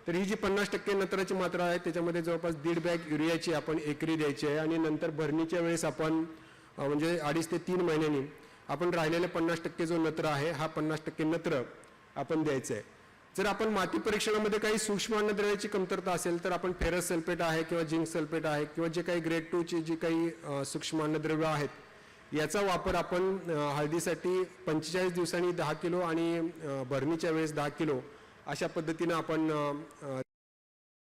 Speaker 1: तर ही जी 50% नत्राची मात्रा आहे त्याच्यामध्ये जवळपास 1.5 बॅग युरियाची आपण एकरी द्यायची आहे आणि नंतर भरणीच्या वेळेस आपण म्हणजे 2.5 ते 3 महिन्यांनी आपण राहिलेले 50% जो नत्र आहे हा 50% नत्र आपण द्यायचं आहे. जर आपण माती परीक्षणामध्ये काही सूक्ष्म अन्नद्रव्याची कमतरता असेल तर आपण फेरस सल्फेट आहे किंवा झिंक सल्फेट आहे किंवा जे काही ग्रेड 2 ची जी काही सूक्ष्म अन्नद्रव्य आहेत याचा वापर आपण हळदीसाठी 45 दिवसांनी 10 किलो आणि भरणीच्या वेळेस 10 किलो अशा पद्धतीनं आपण